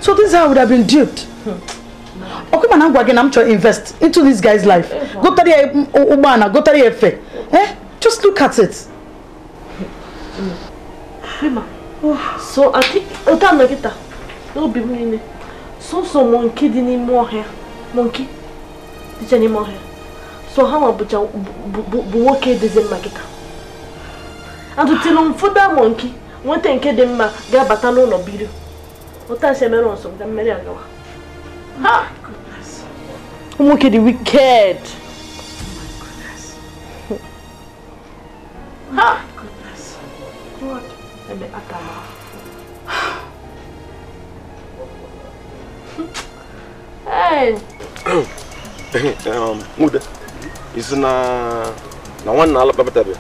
So this guy would have been duped. Okay, man, I'm going to invest into this guy's life. Go to the Ubana, go to the Efe. Just look at it. So I think Otanagita will be meaning. So monkey didn't more hair. Monkey. Did any more hair? So how about Buoke doesn't magita? And to tell him for that monkey, one thing them Gabatano no video. Otasemeron some them Mariagawa. Ha! Goodness. Monkey the wicked. Ha! Goodness. What? And the Atama. Hey! Muda. Is na one na batabe.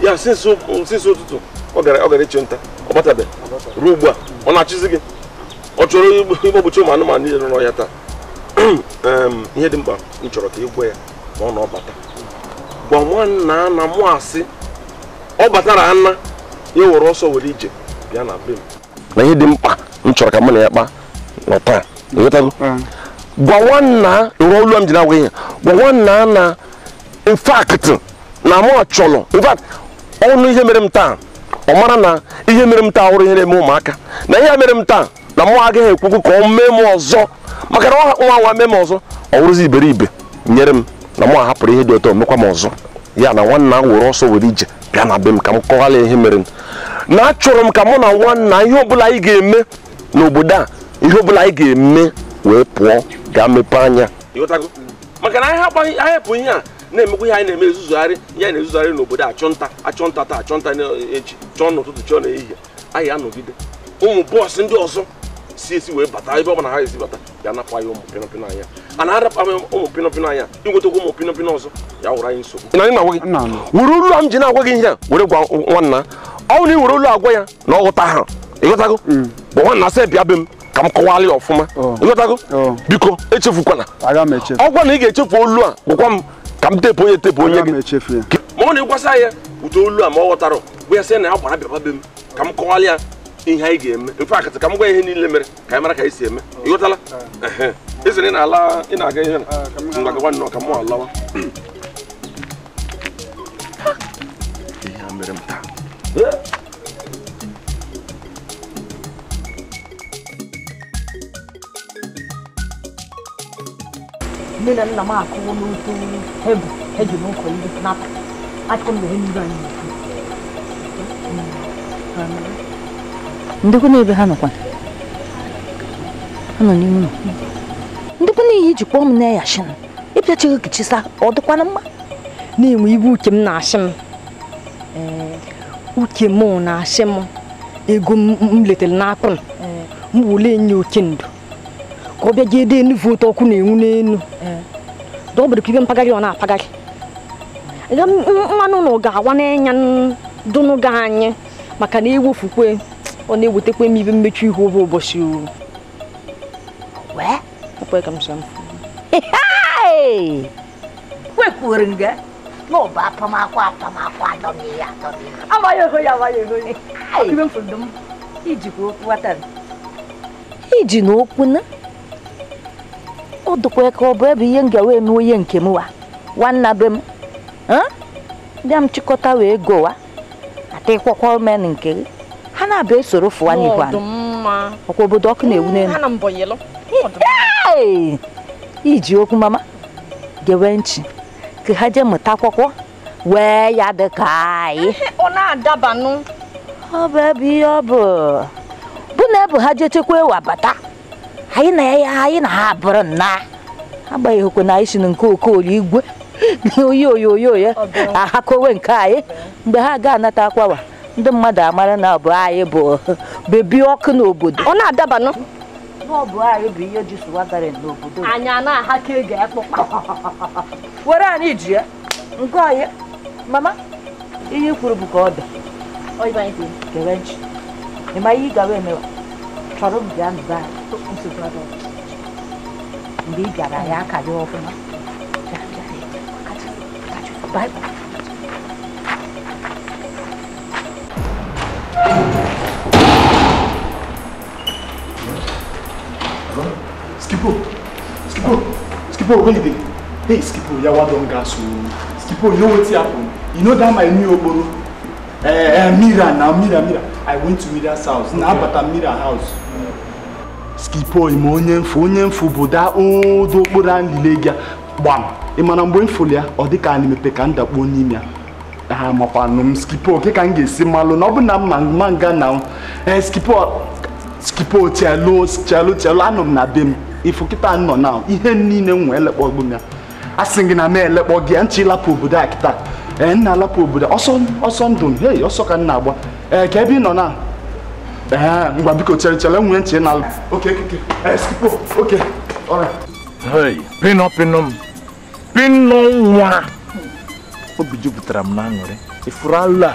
Yeah, since so to. Ogare chunta. Obatabe. Rugba. Ona chizige. ọ chọrọ igbochi ụmụ anụmanụ niile nọ n'ọhịa taa ihe dị mkpa m chọrọ ka ị gwa ya ma ọ na ọ bata gwa nwanna na mụ asị ọ batara ana ya were ọsọ were ije bịa na be m na ihe dị mkpa m chọrọ ka mụ na ya kpa nọ taa ịghọtago gwa nwanna rụọ olu m ji na-agwa ihe gwa nwanna na infact na mụ chọrọ infact ọnụ ihe mere m taa ọ mara na ihe mere m taa hụrụ ihe na-eme ụmụaka na ihe mere m taa na mụ agaghị ekwukwu ka ọ mee m ọzọ maka na nwa mee m ọzọ ọ wụrụzi iberibe nyere m na mụ ahapụrụ ihe dị ụtọ mekwa m ọzọ ya na nwanna were ọsọ were ije bịa na be m ka m kọwala ihe mere m na achọrọ m ka mụ na nwanna ihe ọbụla anyị ga-eme n'obodo a ihe ọbụla anyị ga-eme wee pụọ gaa mepe anya maka na anyị hapụ ihe a na-emekwa ihe anyị na-eme ezuzugharị ihe anyị na-ezuzugharị n'obodo achọnta taa achọnta echi chọọ n'ụtụtụ chọọ n'ehihie anyị anọgide ụmụ bọọsụ ndị ọzọ si wee bata ebe ọ bụla ha esi bata ya napụ anyị ụmụ pịnọpịnọ anya a na-arapụ ụmụ pịnọpịnọ anya ịnwetakwa ụmụ pịnọpịnọ ọzọ ya wụrụ anyị nsogbu were olu a m ji na-agwa gị ihe a were gwa nwanna ọ na ị were olu agwa ya na ọ ghọta ha ịghọtago bụ nwanna sị bịa be m ka m kọwalị ya ọfụma ịghọtago biko echefukwana ọgwa na ị ga-echefu olu a gwakwa m ka m tepu onye gị ma ọ na-egwasa ya ụtọ olu a ma ọ ghọtara bụ ya sị na ya gbara bịaba be m ka m kọwalị ya ihe anyị ga-eme mfe akịtị ka m gwa ihe niile mere ka anyị mara ka anyị si eme ịghọtala ezi ị na-ala ị na-aga ihe na ngwa nnọọ ka mụ alawa ihe a mere m taa nne na nna m akụwo n'ukwu hebu eji n'ụkọ ndị nata achọ m na ihe ndị anyị ndekwa n'ebe ha nọkwa ha nọ n'ime ụlọ ndekwa n'ihi iji kpọọ m na-eyachi m ịpịachighị kichisa ọ dịkwana mma na-enwe ibe uche m na-achị m uche m na-achị m ego m letere n'akpụ m wule nye oke ndụ ka ọ bịa jee dee nu votu ọkụ na-enwu n'elu dọbụrụ ka ibe mpaghara ọ na-apagharị mmanụ na ọ ga-awa n'enya dụnụ ga anyị maka na ewefukwe ọ na-ewetakwa m ibe mmechi ihu obe ụbọchị wee ka m sọ wekwuru nga n'ọbụ apamakwụ adọghị ya amaghị ego ya ibe mfụdụ m ijikwa okwu watara iji na okwu na ọ dịkwa ka ọ bụ ebe ihe m ga-wee eme onye nke m wa nwanna be m bịa m chịkọta wee gowa atịkwakwa omen nke gị ha na-abịa esoro fụwa n'ihu anyị ọkwa obodo ọkụ na-ewu n'elu iji okwu mama gewe nchi ka ha jee mụta akwụkwọ wee ya dị ka anyị ọ na-adabanụ ọ bụ ebe ihe ọ bụ na ebu ha jechekwa ewa bata anyị na ya anyị na ha bụrụ nna agbanyeghịkwa na anyị si nke okorie igwe oyi oyoyo ya ahakowe nke anyị mgbe ha ga-anata akwawa ndị mmadụ amara na ọ bụ anyị bụ bebi ọkụ n'obodo ọ na-adabanụ ọ bụ anyị bụ ihe ji sụwagara n'obodo anya na-aha ka ị ga-ekpụkpa were anyị ji ya nke ọya mama ihe kwuru bụ ka ọ dị kere nchi ịma ihe ị gawa emewa chọrọ m bịa nụba mgbe ị bịara ya aka dị ọfụma Skipo, when you dey? Hey, Skipo, yawa don gas o. Skipo, you know wetin happen? You know that my new ogboro? Mira. I went to Mira's house. Na abata Mira house. Skipo, imo onye mfu bụ da odo okporo anlile gị gbam. Ị mana mgbe mfụli ya, ọ dị ka anyị mepe ka ndakpo n'ime ya. Ha makwanụ m Skipo, ke ka m ga-esi malụ na ọ bụ na mma nga na Skipo chelo anọ m na be m. Ifu kita nọ na ihe niile nwe elekpọ gbu m ya. Asị gị na m elekpọ gị nchi lapụ obodo a kita. Nna lapụ obodo ọsọ ndụ hey ọsọ ka nna agba. Ka ebe ị nọ na ngwa biko chere nwunye nchi na okay Skipo okay alright. Hey pino nwa obi jupụtara m na aṅụrị ifuru ala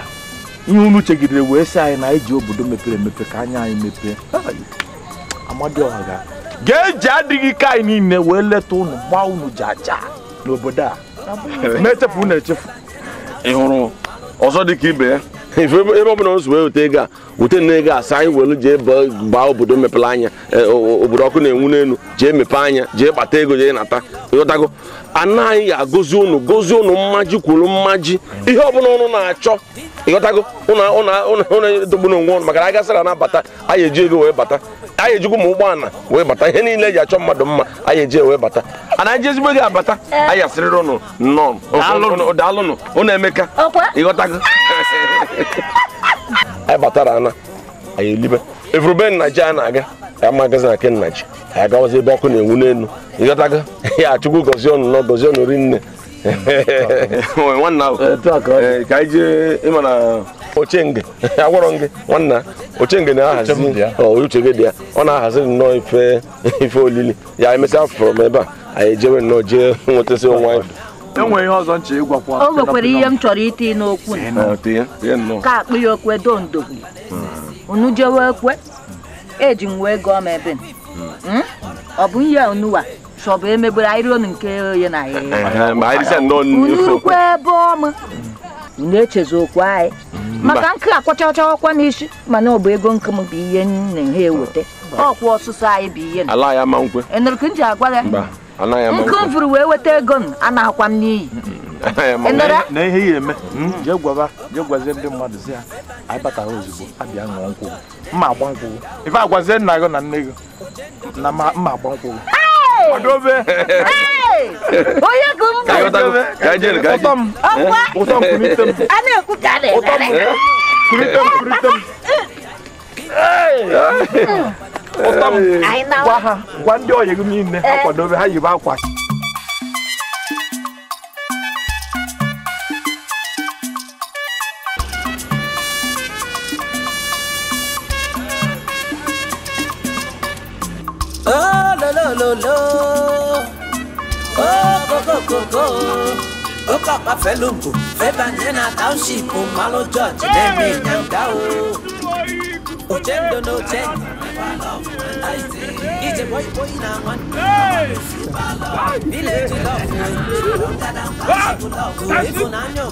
ihe unu chegidere wee sị anyị na anyị ji obodo mepere emepe ka anya anyị mepee Amadioha ga-eji adịghị ka anyị niile wee leta unu gbaa unu jaja n'obodo a na-echefu unu echefu. Ị hụrụ ọzọ dị ka ibe ya ebe ọ bụla nso wee weta ego a weta na ego asa anyị welu jee gbaa obodo mepere anya obodo ọkụ na-enwu n'elu jee mepe anya jee kpata ego jee nata ịghọtago anaghị agọzi unu gozie unu mmaji kwuru mmaji ihe ọbụla unu na-achọ ịghọtago unu edogbu n'onwe unu maka na anyị gasịra na-abata anyị eji ego wee bata anyị ejikwa ma ụgbọala wee bata ihe niile eji achọ mmadụ mma anyị eji wee bata ana anyị ezigbo gị abata anyị asịrịrị unu nnọọ daalụnụ unu Emeka ịghọtago anyị batara ana anyị elibe efurube nna ji a na-aga ya magazi na ke nna ji anyị agawazi ebe ọkụ na-enwu n'elu ịghọtago ya achụkwu gozie ọnụ nọ gozie ọnụ rinne nwanna ka anyị jee ịma na ochenge agwọrọ gị nwanna ochenge na-ahazi uche gị dị ya ọ na-ahazi nnọọ ife olili ya emesịa fọrọ m ebe a anyị ejewe nnọọ jee nwetasị onwe anyị. Enwe ihe ọzọ nche ịgwakwa. O nwekwara ihe m chọrọ iti n'okwu ka akpụ ya okwe dondo unu jewe ekwe eji m wee gọọ m ebe ọ bụ ihe unuwa chọbụ emegbere ahịrịonu nke onye na ya unu kwe ebe ọma unu echezi okwu anyị maka nke akwachachaakwa n'isi mana ọ bụ ego nke m bụ ihe nne ha eweta ọkwa ọsụsọ anyị bụ ihe ala ya ma nkwe enere ka m ji agwa ya nke m furu wee weta ego m anaghịkwa m n'iyi na ihe ya eme jee gwazie ndị mmadụ si ya anyị batara ozugbo abịa ṅụọ nkwụ mma agba nkwụ ife agwazie nna gị na nne gị na mma agba nkwụ ọdọbe onye gụ mba ụtọ m kulite m a na-ekwu ka a na-eme kulite m ụtọ m gwa ndị ọyị gị niile akwadobe ha yibe akwa Oka pa felungu febanye na township malo George neme nyanga ochendo no change ije boy na one village love even anyo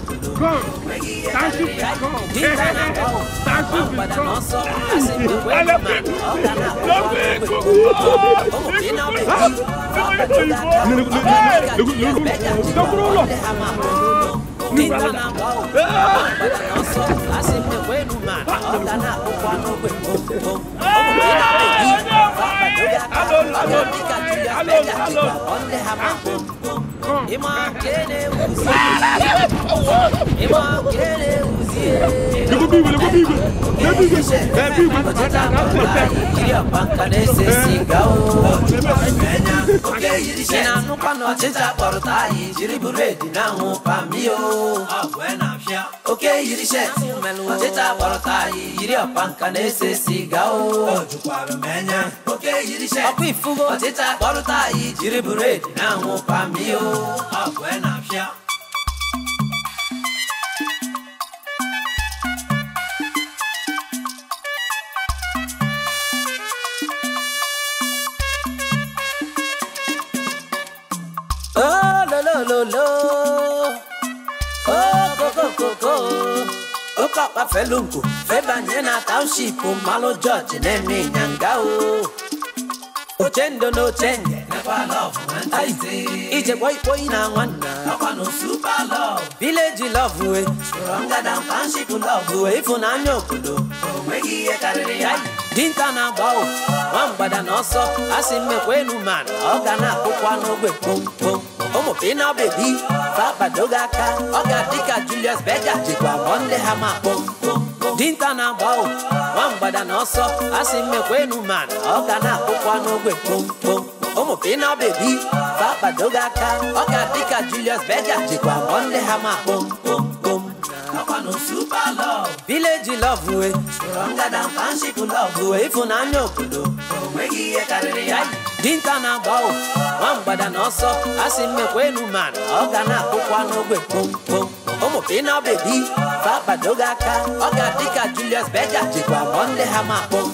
Oka felungu febanye na township malo George neme nyanga ochendo no change never love ije boy na one super love village love we stronger than township love we if na nyokodo omegi e karere ya dinta na bawo wambada no so asimme kwenu man oga na kokwa no gbe pom omo pina baby papa dogaka oga dika Julius Berger jikwa monde hama pom dinta na bawo wambada no so asimme kwenu man oga na kokwa no gbe pom omo pina baby papa dogaka oga dika Julius Berger jikwa monde hama pom no super love village love we stronger than township love we if na nyokodo omegi e karere ya dinta na bawo wambada no so asimme kwenu man oga na kokwa no gbe pom omo pina baby papa dogaka oga dika Julius Berger jikwa monde hama pom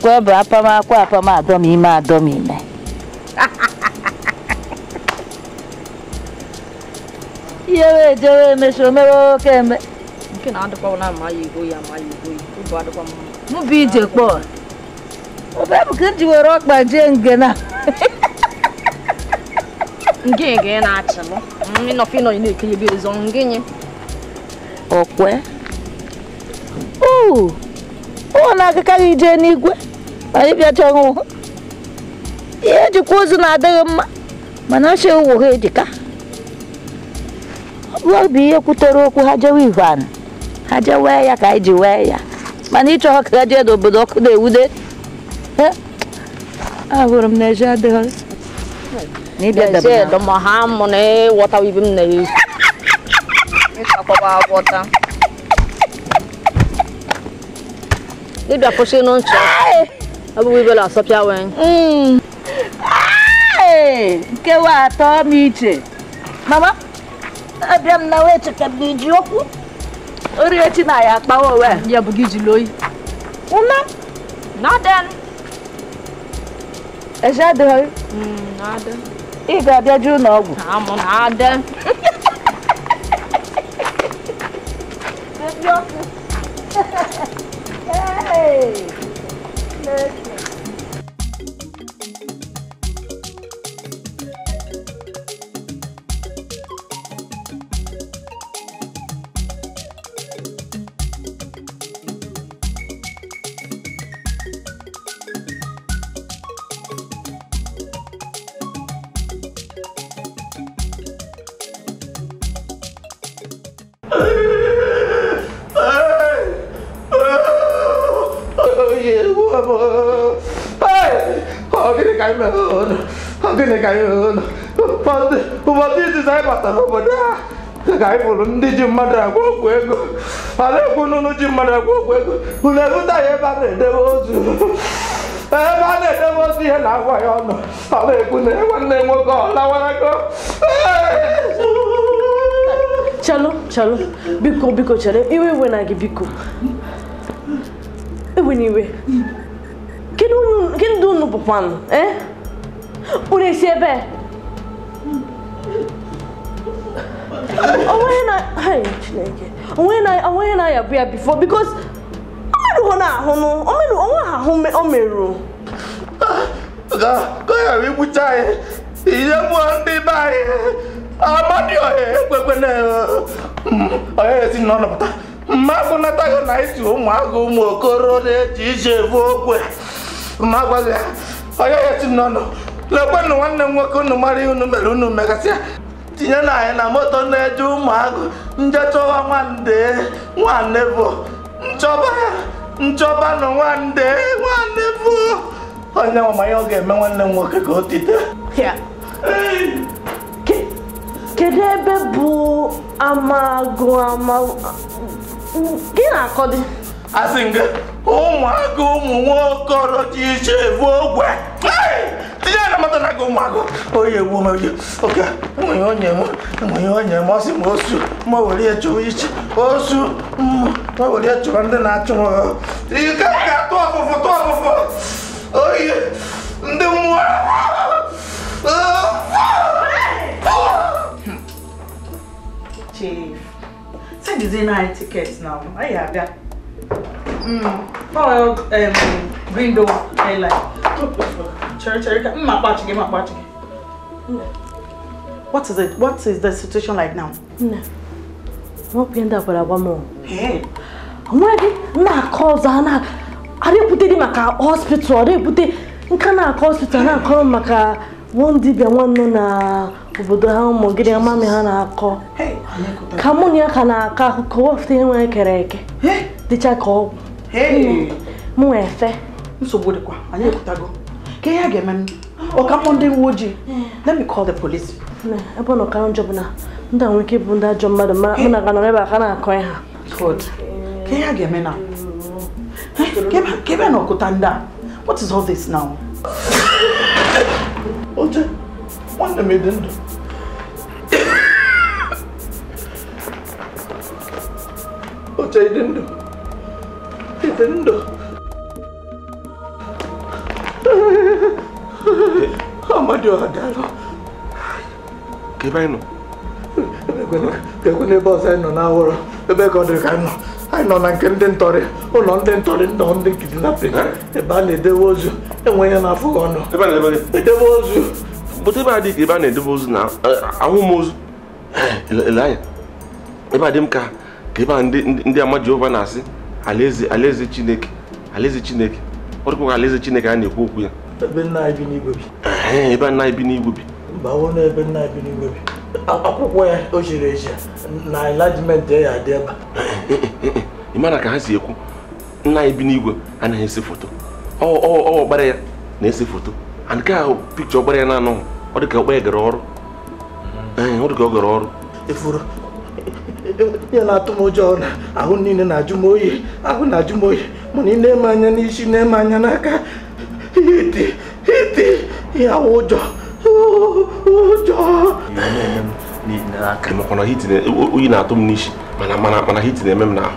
kwa ba apa ma adom ime. Yewe jewe meshomewo keme. Nke na adịkwa na ma yigo ya ụbọ adịkwa Mu bi je kpọ. Obe bụ ji were ọkpa je ngena. Ngenge na-achị m. Nọ fino ị na-ekenye bi ezo ngenye. Okwe. Na-agakarị ije n'igwe. Ma ịbịa chọrọ ihe ejikwa ozu na-adịghị mma. Mana ọchị ụwụ ha ejika. Ọ bụ ihe kwutere okwu ha jewe Ivan. Ha je wee ya ka anyị ji wee ya. Mana ịchọ ha ka ha jee n'obodo ọkụ na-ewude. Ahụrụ m na eje adịghị. N'ịbịa daba. Eje dọma ha mụ na ịghọta ibe m na-eyi. Ịchọkwaba aghọta. Ịbịa kwụsị n'nchọ. Abụghị ibe na-asọpịa wee. Nkewa atọ m iche. Mama, abịa m na wee cheka m iji okwu. Ori echi na ya akpawa owe. Ya bụ gị ji loyi. Una? Naden. Eje adịghị? Naden. Ị ga-abịa jụ n'ọgwụ. Amụ naden. Bebi ọkụ. Hey! Ụbọchị izizi anyị batara obodo a ka anyị fụrụ ndị ji mmadụ agwa ọgwụ ego. A na-ekwu n'ụlọ ji mmadụ agwa ọgwụ ego. Unu ebute anyị ebe a na-edebe ozu. Ebe a na-edebe ozu ihe na-agwa ya ọnụ. A na-ekwu na nwanne nwoke ọ lawarago. Chalo, biko chere, iwe na gị biko. Ewe n'iwe. Kedu unu bụkwanụ, unu esi ebe? Onwe na ya bụ ya before because o merụ. Ka ya igbucha anyị ihe mmụọ ndị be anyị amadi ọha ekwekwe na ọha esi na ọnọpụta mmadụ nataghị na isi ụmụaka ụmụ okoro na-eji ije evu okwe ma gwaghị ya ọha esi n'ọnụ lekwenụ nwanne m nwoke unu mara ihe unu mere unu megasịa tinye na anyị na moto na-eje ụmụagụ nje chọwa nwanne bụ nchọba nụ nwanne bụ onye ọmanye ọ ga-eme nwanne m nwoke ka o tite. Kedu ebe bụ Amagụ gị na-akọdị? Asị nga ụmụagụ ụmụ nwaokoro ji iche evu ogwe tinye na mata na gị ụmụagụ oyi ewu meji oke enweghị onye m ọsị ma osu ma were ya chụwa iche osu ma were ya chụwa ndị na-achụ m ike ga-atụ ọfụfụ oyi ndị mmụọ. Chief, send the dinner tickets now. I have that. Green door airline. What is it? What is the situation like now? What end up with a woman? Hey, na cause na. I didn't put it maka hospital. I didn't put it in hospital. Na call maka one day one na obodo ha mo gidi mama ha na akọ. Kamu ni aka na aka ko ofte nwe kereke. Dicha ko. Mu efe. Nsogbu dịkwa. Anyị ekwutago. Ke ya ga-eme o ka mọ ndị uweojii. Let me call the police. Ebe no ka job na ndị a nweke bụ ndị ajọ mmadụ ma na ga nọrọ ebe aka na akọ ha. Good. Ke ya ga-eme na. Kebe no kutanda. What is all this now? Oje. Nwanne m dị ndụ. Oche dị ndụ. Amadi Odalo. Kebaino. Kekwe boss I know now. Ebe ko de kan no. I know na kende ntore. O no ndị ntore ndị kidnapping. Ebe a na-edewe ozu. Enwe ya na afọ ọnụ. Ebe a na-edewe ozu. But ebe a dị ka ebe a na-edewe ozu na ahụ m ozu. Ele anya. Ebe a dị m ka ebe a ndị ama Jehova na-asị alaeze Chineke. Alaeze Chineke. Ọ dịkwa alaeze Chineke a na-ekwu okwu ya. Ebe nna anyị bi n'igwe bi. Ebe nna anyị bi n'igwe bi. Bawo na ebe nna anyị bi n'igwe bi. Akwụkwọ ya o jiri eji na enlargement ya adị ebe. Ịmara ka ha si ekwu nna anyị bi n'igwe anaghị ese foto. Ọ gbara ya na-ese foto. And nke ahụ pikchọ gbara ya na-anọghị. Ọ dị ka ọkpa ya gara ọrụ. Ọ dị ka ọ gara ọrụ. Ifuru ya na-atụ m ụjọ na ahụ niile na-ajụ m oyi. Ahụ na-ajụ m oyi. Mana ị na-eme anya n'isi na-eme anya n'aka. Hiti ya ụjọ. Makwana hiti oyi na-atụ m n'isi mana hiti na-eme m n'ahụ.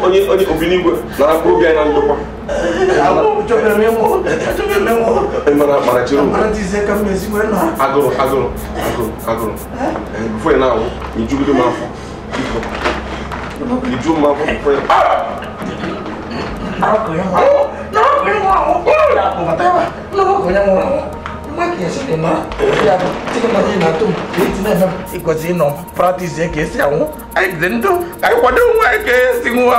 Onye obinigwe na akpụrụ bịa na ndokwa. Agụrụ. Before you now, you do the mouth. You do mouth for you. Because you know, practice a case. I didn't do. I don't like a single one. I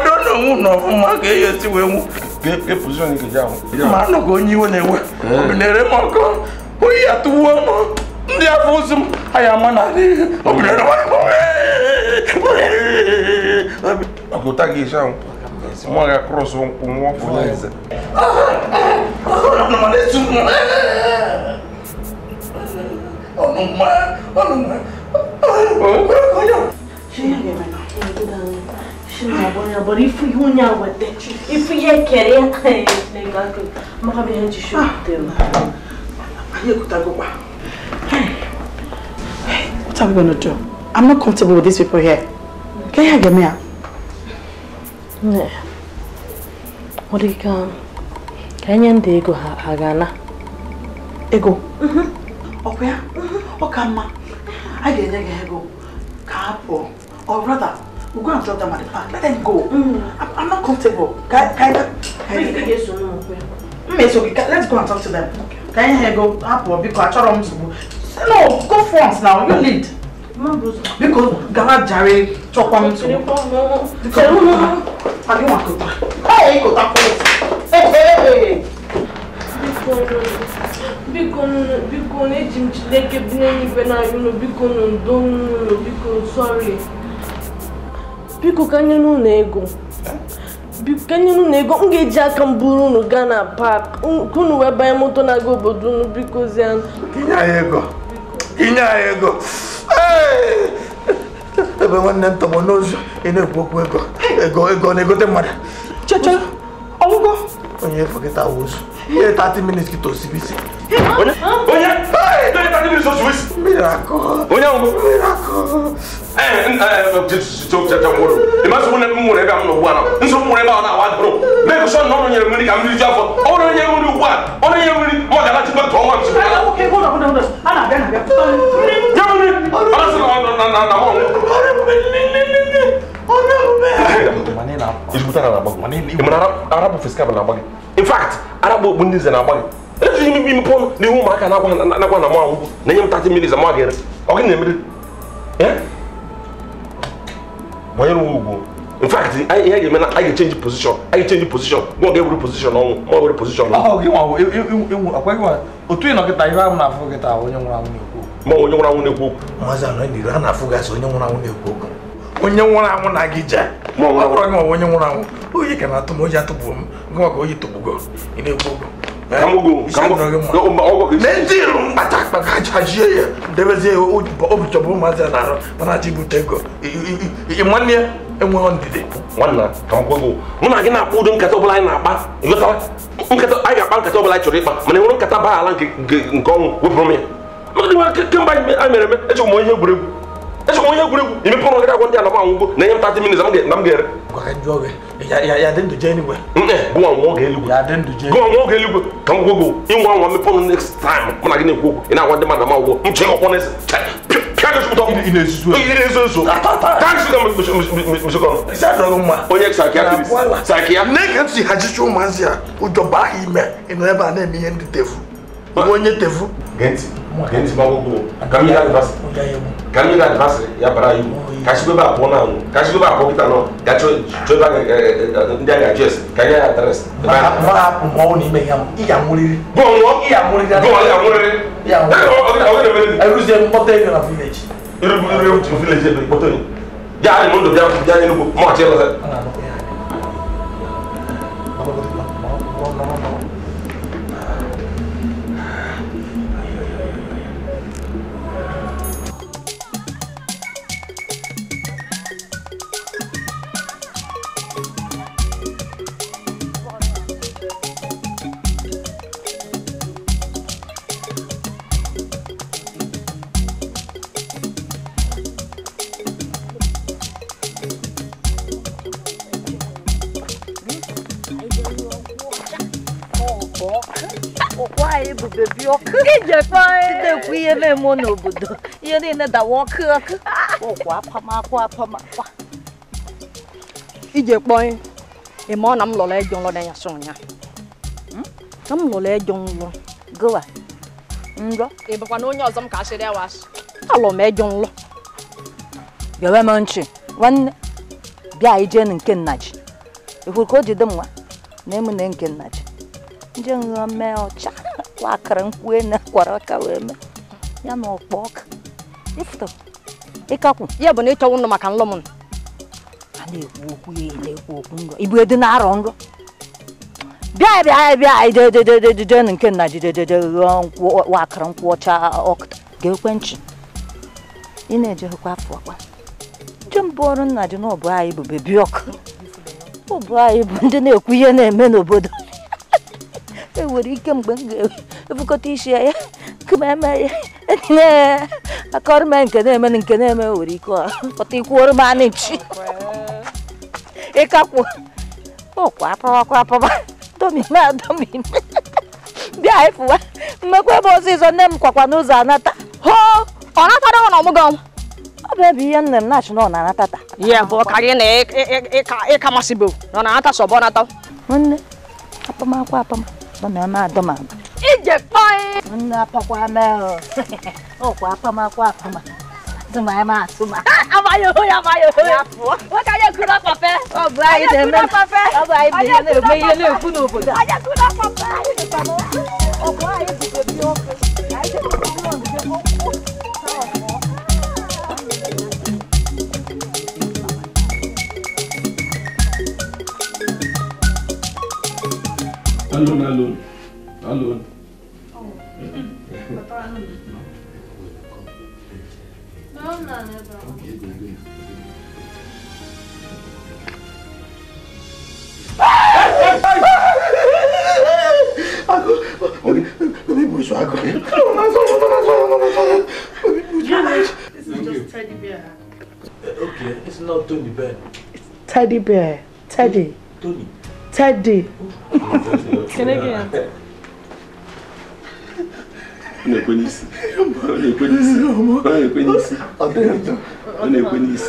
don't know. No, okay, you will get position in the job. I'm not going you anywhere. We are to one. They are bosom. I am an idea. I go tag you down. Someone across one for years. But if you know what that if we had carry I'm having to shoot them. What are we going to do? I'm not comfortable with these people here. Can you get me out? No. What do you come? Can you go Hagana? Ego? Oh, where? Oh, come on. I get go. Capo. Or rather, we're going to drop them at the park. Let them go. I'm not comfortable. Let's go and talk to them. Can you go? Apple, because I no, go front now. You lead. Because Gala Jerry chop on to Hey, go tap Hey. Sorry. Biko kanyenu nego. Kanyenu nego ungeja kamburu no Ghana Park. Kunu weba ya moto na go bodunu biko zian. Inya ego. Hey. Ebe nwanne ntomo n'ozu ị na-ekwu ego na-egote mmadụ. Cheche. Ọgwụgwọ. Onye forget ozu. Ihe 30 minutes kito osibisi. Onye? 30 minutes osibisi. Miracle. Onye ọgwụ? Miracle. Imagine when I'm more about no one. And so more about our bro. Make sure no one money can be job for. Only you one. Only you more than to one. Okay, hold on. In fact, Arab Bundes and Abang. Let's see me upon the woman can have one among. Name 30 minutes a market. Okay, yeah? In fact, I can change position. I change position. Go get position on more position. Oh, you want to get Iran forget our young round. More young round the book. Mazan, the run of Fugas on young round the book. When you want, I want to get more when you want. Who you cannot to Moja to boom. Go to Bugo in a book. Kamugo. Nendiru attack bakajie. Deveze obutobo mazana mana jibutego. Imania enwe ondide. Nwanna kamugo. Muna gị na-akpọ udo nkata ọbụla anyị na-akpa. Ịghọtara? Nkata anyị ga-akpa nkata ọbụla anyị chọrọ ịkpa. Mana enwere nkata baa ala nke ọnwụ wepụrụ m ya. Maka kemgbe anyị mere eme eche m ihe egwuregwu. Ime pụrụ gị agwa ndị a na anwụgo na ihe m 30 minutes na m ga-ere. Ya dị ndụ jee anyway. Bụ nwa oge eluigwe. Ya dị ndụ jee. Gụọ nwa oge eluigwe ka m gwogo inwe anwa mepụrụ next time mụ na gị na-ekwu okwu ị na-agwa ndị mmadụ ma ụgwọ m chee ọkpọ n'eze pịa gị sụtọ ị na-ezo ezo onye sakia nne ntị hajicha ụmụazị a ụjọ baa ha ime ịnọ ebe a na-eme ihe ndị tefu onye tefu genti ma gwogo ka m ihe advasịrị ya bara iwu ka chigobe abụọ na anwụ ka chigobe abụọ kịta nọ ka chọọ ebe ndị a ga-ajụ esi ka nye ya adres hapụ mmanwụ n'ime ya ị ga-anwụrịrị eruzie mkpọta ego na vileji irubu vileji ebe mkpọta onye ya anyị ndụ bịa nye nnukwu mọchị ịlọta ihe na-eme n'obodo ihe niile dawa ọkụ ọkwa apama ije kpọọ ime ọ na m lọrọ ejọ nlọ na ya sonya na m lọrọ ejọ nlọ gowa nrọ ị bụkwa na onye ọzọ m ka asịrị ya wasị alọ m ejọ nlọ bịawa m ntị nwanne bịa ije nke nnaji ikwuru ka o jide m nwa na emu na nke nnaji nje nrọ mee ọcha wakara nkwue na kwara aka wee mee ya na ọkpọ ọka ifuto ịkakwu ya bụ na ịchọwụ ndụ maka nlọ m a na-ekwu okwu ya na-ekwu okwu nrọ ibu edu na-arọ nrọ bịa ije nke nna jijeje wakara nkwụ ọcha ọkụta ga-ekwe nchi ị na-ejehekwa afọ akwa nje mbụ ọrụ nna ji na ọbụ anyị bụ bebi ọkụ ọbụ anyị bụ ndị na-ekwu ihe na-eme n'obodo enwere ike mgbe m ga-ebukọta isi ya kememe ya akọrọ m nke na-eme nwere ike pụta ikwuoro m anị nchi ịkakwu ọkwa apapa domime bịa ịfụwa mmekwa ebe ọsịsọ nne m kwakwa n'ụzọ anata ho ọ natara na ọmụgọ m ọ bụ ebe ihe nne m na-achị na ọ na-anata taa ya bụ karịa na ịka masịbo na ọ na-anata sọbọ nata nwanne apama bana ma adoma ije kpọị nna apakwa mee ọkwa apama tuma ma tuma amayo ya pụọ nwoke anyị kụrụ pape ọ bụ anyị na-eme ọ bụ anyị na-eme ihe na-ekwu n'obodo anyị kụrụ pape ọ bụ anyị bụ bebi ọkụ anyị bụ bebi ọkụ Alone. This is just teddy bear. Okay, it's not Tony Bear. It's teddy bear. Teddy. Tony. Teddy. Can I get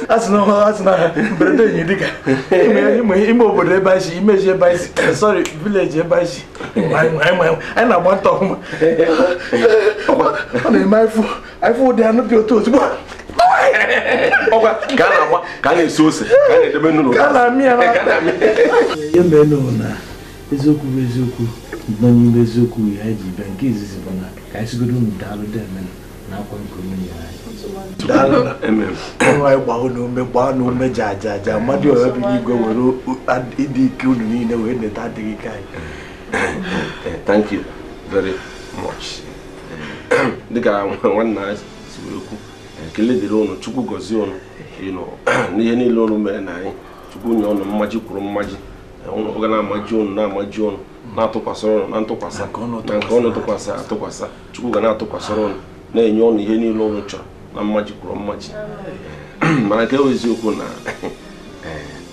That's not brother you diga. Imo obodo ebe ashi, imeji ebe ashi. Sorry, village ebe ashi. I na want to home. On my phone. I phone dey no be oto. Oga, ka na soose, ka na edebe nunu. Kana mi ana. Ye me no na. Ezoku. Nonyi bezoku ya ji banki izizi bona. Ka isigodo ndalu dem na akwa nkomi ya. Dalu I gbawo no me jaja. Madi o bi igwe wero idi ki unu ni ne we ne ta digi kai. Thank you very much. Dịka nwanne anyị si wee kwu, ekele dịrị unu, Chukwu gọzie unu, n'ihe niile unu mere na anyị, Chukwu nye unu mmaji kwuru mmaji, unu ga na-amaji unu na-amaji unu, na-atụkwasịrị unu na ntụkwasị, na nke unu tụkwasị atụkwasị, Chukwu ga na-atụkwasịrị unu, na-enye unu ihe niile unu chọrọ na mmaji kwuru mmaji. Mana nke eziokwu na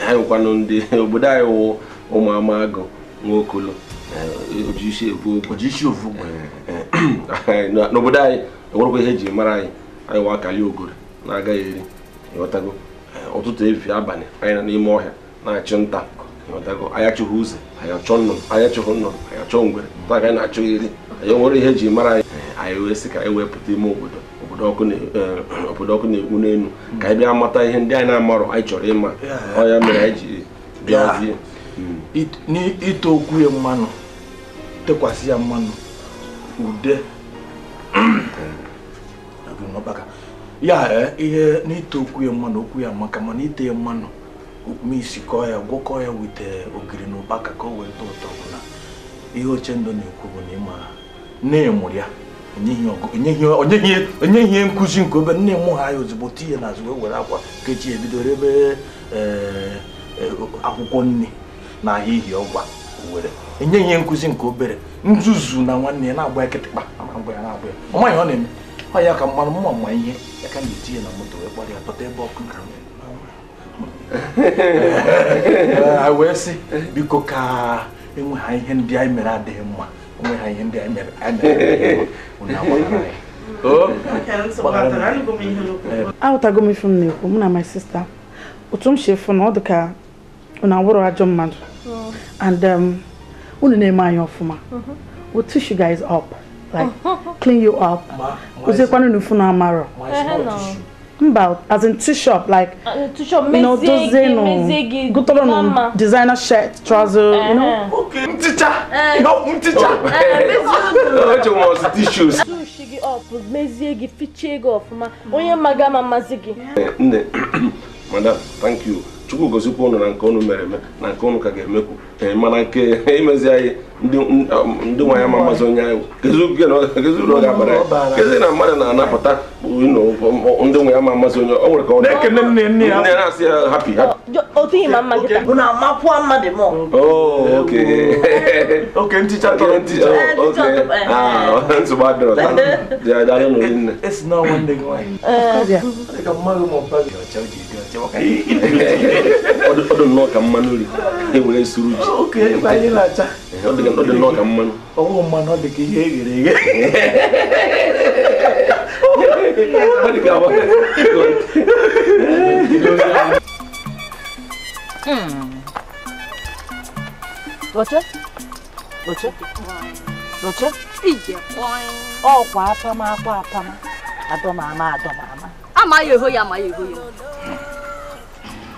anyị nwekwanụ ndị obodo anyị wụ ụmụ Amagụ Nwaokolo Ojisi ofu n'obodo anyị enwerekwa ihe eji mara anyị nwa akali ogori na-agaghị eri ịghọtago ọtụtụ efi abalị anyị na n'ime ọhịa na-achụ nta ịghọtago anyị achụghị ụzọ anyị achọ nnụnụ anyị achụghị nnụnụ anyị achọ ngwere taa ka anyị na-achụ iri anyị nwere ihe eji mara anyị anyị wee sị ka anyị wee pụta ime obodo ọkụ na-egbu n'elu ka anyị bịa mata ihe ndị anyị na-amarọ anyị chọrọ ịma ọ ya mere anyị ji bịazie n'ite okwu ya mmanụ tekwasị ya mmanụ ude ya ihe n'ite okwu ya mmanụ okwu ya maka mana ite ya mmanụ ma isi kọọ ya gwọkọọ ya wite ogiri na ụkpaka ka o wee tọọ ụtọ bụ na ihe oche ndụ na-ekwu bụ na ịma nne mụrụ ya onye ihe nkụzi nke obere nne mụ ha ya ozugbo tinye na azụ wee were akwa kechi ebidoro ebe akwụkwọ nri na ahịa ihi ọgwa were enye ihe nkụzi nke obere nzuzu na nwanne ya na-agba ya kịtịkpa na-agba ya ọ maghị ọ na-eme ọ ya ka mmanụ mma ihe ya ka na-etinye na moto wee kpọrọ ya pụta ebe ọkụ ka wee sị biko ka enweghị ihe ndị anyị mere adịghị mma onweghị ihe ndị anyị mere ahụtago m ife m na-ekwu mụ na my sister otu m si efu na ọ dị ka unu awụrụ ajọ mmadụ and unu na-eme anyị ọfụma we'll teach you guys up like clean you up kụziekwana unu ifu na amarọ mba as in t-shirt like you know dozie gutoro no designer shirt trouser you know okay mticha ojo mo tissues shigi up mezie gi fiche go ofuma onye maga mamazi gi nne madam thank you Chukwu gozikwa unu na nke unu mere na nke unu ka ga-emekwu mana nke imezi anyị ndị nwa ya ma amazi onye anyị kezu ụlọ ga-abara ya kezi na mmadụ na-anapụta ndị nwa ya ma amazi onye o nwere ka ọ na-ekene nne ya na-asị ya happy otu ihe ma mma gị taa na amakwụọ mmadụ m oke nticha tọrọ nticha nsogbu adịrọ daalụ n'oli nne esi na nwanne gị nwaanyị ka mmadụ ma ọba gị ọcha ji dị ọcha maka ọdụ nnọọ ka mmanụ nri ewere suru ji oke anyị na-acha ọ dị nnọọ ka mmanụ ọwụ mmanụ ọ dị ka ihe eghere eghe Loche ije ọkwa apama adọmama ama ya eho ya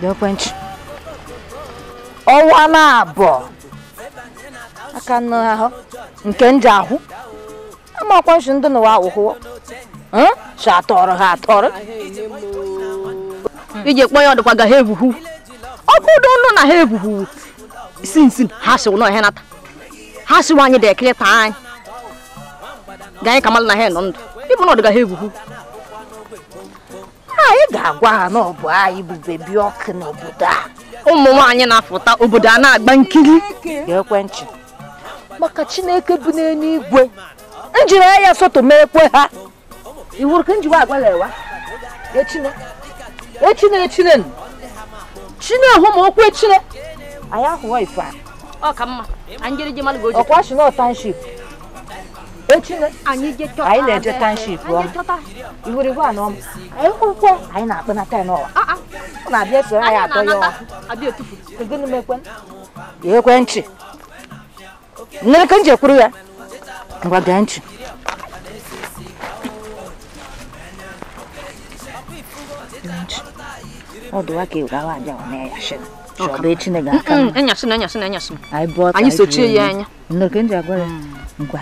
Dekwenchi ọnwa na-abọ aka nọ ahụ nke nje ahụ amakwa nshi ndị n'ụwa ahụhụ shatọrọ ha atọrọ ije kpọ ya ọdịkwa ga ha ebuhu ọkụ ụdọ ụlọ na ha ebuhu sinsin ha si ụlọ ihe nata ha si nwanyị dị ekele taa anyị ga anyị kamalụ na ha nọ ndụ ịbụ na ọdịga ha ebuhu anyị ga-agwa ha na ọ bụ anyị bụ bebi ọkụ n'obodo a ụmụ nwaanyị na-afụta obodo a na-agba nkiri Ekwenchi maka Chineke bụ n'eluigwe njiri ya soto mekwe ha iwuru ka njiwa agwalewa echine hụ ma okwu echine anyị ahụwa ife ọ ka mma anyị jere je malụ ọkwa shi na township echine anyị na-eje township iwuru ife a n'ọma anyị kwụkwọ anyị na-akpọnata ya n'ọwa ọ na-abịa eso anyị atọ ya ọha gịnị mekwe Ekwenchi nne ka nje kwuru ya ngwa gaa ntị ọ dụwa ka ịwa awa aja ọ ya shịna chọba echine ga-aka enyasịna anyị sochie ya anya nne ka nje agwa ya ngwa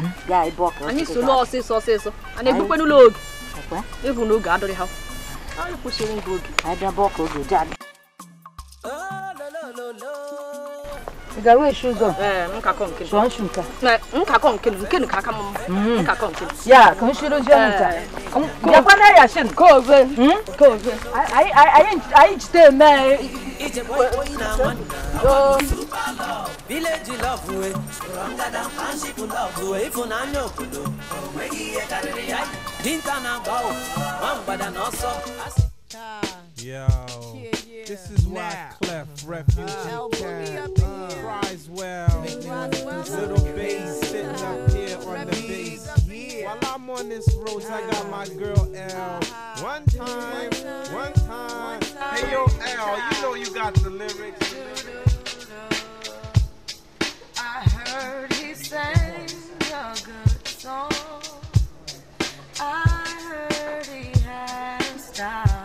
anyị solo ọsịsọ a na-ebukwe n'ụlọ oge ịhụ n'oge adịrị ha anyị kwụsịrị ngwa oge anyị bịa bụ ọka oge dị adị Ga we shoes go. Nka kon kin. So shoe ka. Na nka kon kin ka ka mum. Nka kon kin. Ya, kan shoe do nta. Ya kwa na ya shin. Ko ve. Ko ve. I stay me. Ije boy na wonder. Village love we. Stronger than friendship love we. If una nyokudo. Wegi e kariri ya. Dinka na bawo. Wambada no so. Yo, this is why Clef Refugee cries well. Little bass sitting up here on the bass. While I'm on this road, I got my girl L. One time. Hey yo, L, you know you got the lyrics. I heard he sang a good song. I heard he had a style.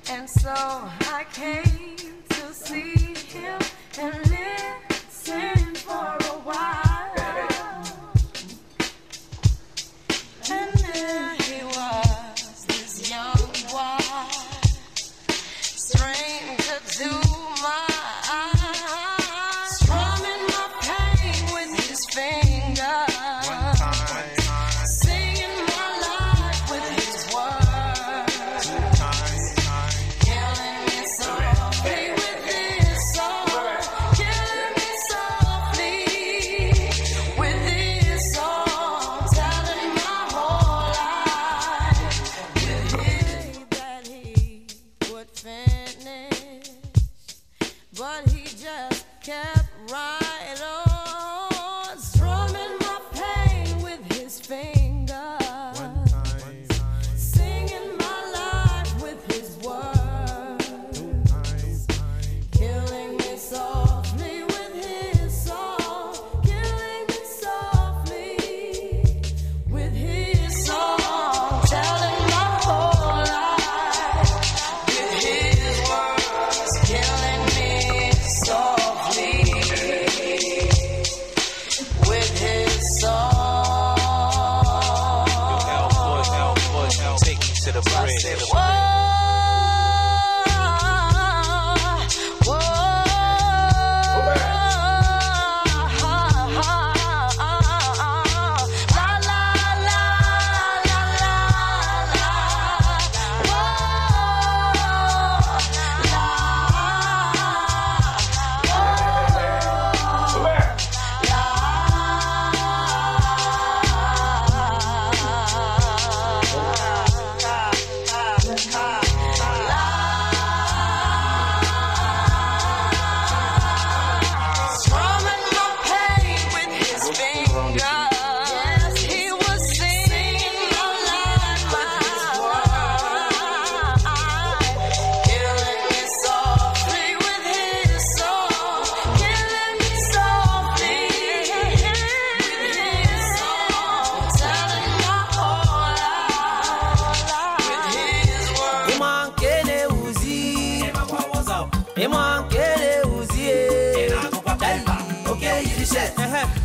And so I came to see him and listen for a while. And there he was, this young boy, stranger to my eyes, strumming my pain with his fingers. But he just kept right on, strumming my pain with his fingers, singing my life with his words, killing me softly with his song, killing me softly with his song, telling my whole life with his words, killing me softly with his song. Take me to the bridge.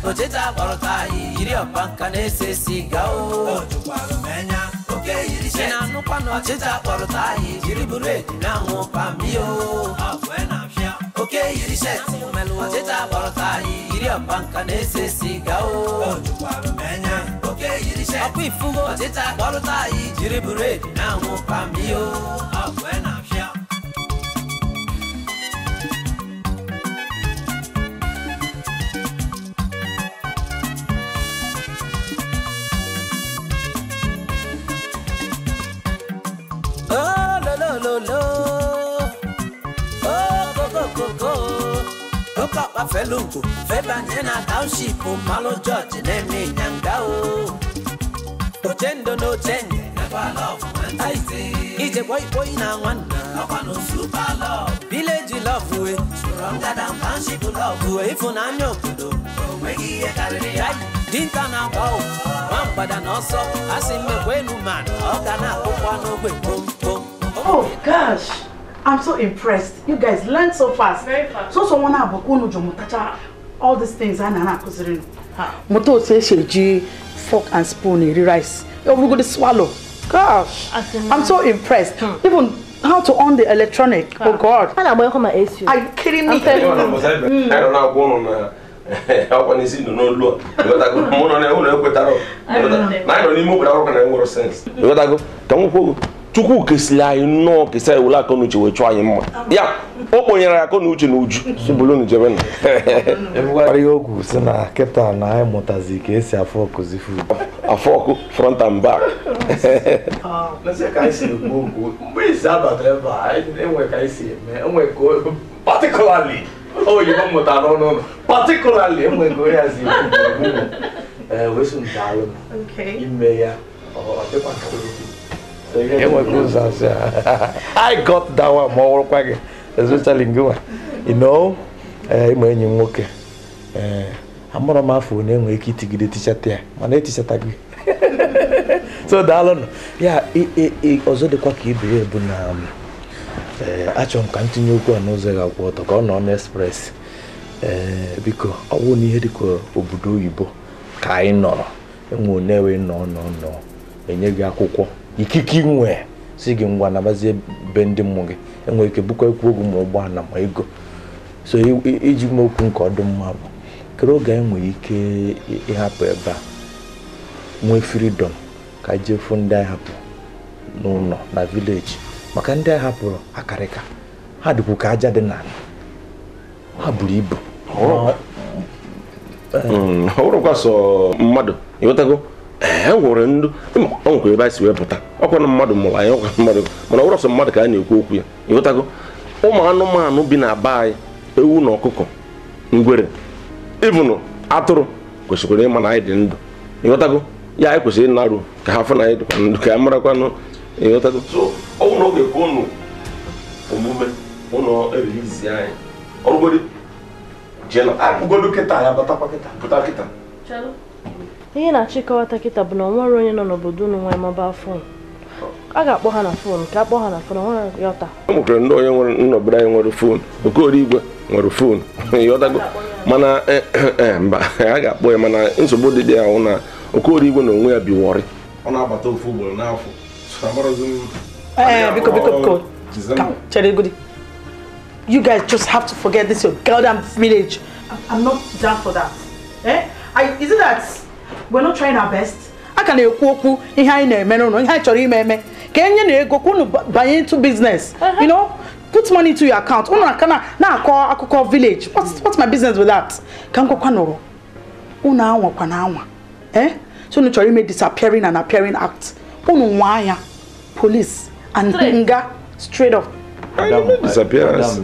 Ojeta barota yiri opanka na esesi gao ojukwaro menya oke yiri she na nupa no ojeta barota yiri buredi na nwopa mi o afwe na afia oke yiri she melu ojeta barota yiri opanka na esesi gao ojukwaro menya oke yiri she apu ifugo ojeta barota yiri buredi na nwopa mi o afwe na afia. Felungu, Febanyena township, Malo George, name Nyangao. Ochendo no change, never love, and I say, it's a boy now one, no super love. Village love, stronger than township love, if on anyo kudo, Wegi e kariri, Dinka na wow, Wampada no so, Asim me wenu man, Ogana Opano with boom boom. Oh gosh, I'm so impressed. You guys learn so fast. Very fast. So someone abokono jomutacha all these things and na kuzirin. Moto say sheji fork and spoon in rice. You're going to swallow. Gosh, I'm so impressed. Even how to on the electronic. Oh God. Are you kidding me? I don't know going on. How can you see no law? But I go more on I don't even move without sense. But I go, come Chuku Kisla, no, Kisa will like on you try him. Yeah, open your account, Subulun Javan. Everybody go, Sana, Keta, and I Motazik, a focus if you a fork front and back. Let's say I see we Sabbath ever. I didn't work, I see it, man. We go particularly. Oh, you don't know, particularly, and we go as you listen, darling. Okay. In Maya or I got that one more quick, especially in Goa. You know, when you walk, I'm not my phone and we keep to get the teacher there. My teacher tag. So, darling, yeah, it also the quacky be able actually continue to know water gone on express because I won't hear the Obudo Ibo, Kaino, and will never no. And you got cocoa. You kicking where, singing one of us bending monkey, and we can book a program or one of my go. So you more can call them up. Krogan we happy about more freedom. Kaji funda happy. No, na village. Makanda happy, Akareka. Had Bukaja the nan. Habulibu. How was so mother? You want to go? Nwere ndu onko ebe asi wepụta ọkwa na mmadụ mụrụ anyị ọkwa mmadụ mana ọrụ ọsọ mmadụ ka a na-ekwu okwu ya ịghọtago ụmụ anụmanụ bi na be anyị ewu na ọkụkọ ngwere ịbụnụ atụrụ kwesịkwara ịma na anyị dị ndụ ịghọtago ya anyị kwesịrị ịnarụ ka ha fụ na anyị dịkwa ndụ ka ya marakwanụ ịghọtago so ọnwụ na oge ka ụnụ omume ụnụ erilizi anyị ọrụgodi jena akpụgodo kịta ya batakwa kịta pụta kịta ihe na-achịkọta kịta bụ na nwere onye nọ n'obodo unu nwe mobile phone. A ga-akpọ ha na phone, ka akpọ ha na phone nwere yọta. Ụmụkere ndị onye nwere nnọbụrụ anyị nwere phone, Okori Igwe nwere phone. Yọtago mana mba a ga-akpọ ya mana nsogbu dị dị ahụ na Okori Igwe na onwe ya biwọrị. Ọ na-abata ofu ugboro n'afọ. Biko. Chere godi. You guys just have to forget this your goddamn village. I'm not down for that. Is it that we're not trying our best? I can ekwu ihe anyị na-eme no ihe anyị chọrọ ime eme ka enye na ego kwunu banye into business. You know, put money into your account. Unu akana na akọ village. What's my business with that? Ka nkokwa no. Unu anwa na anwa. So unu chọrọ ime disappearing and appearing act. Unu nwa ya police and nga straight up. Disappearance.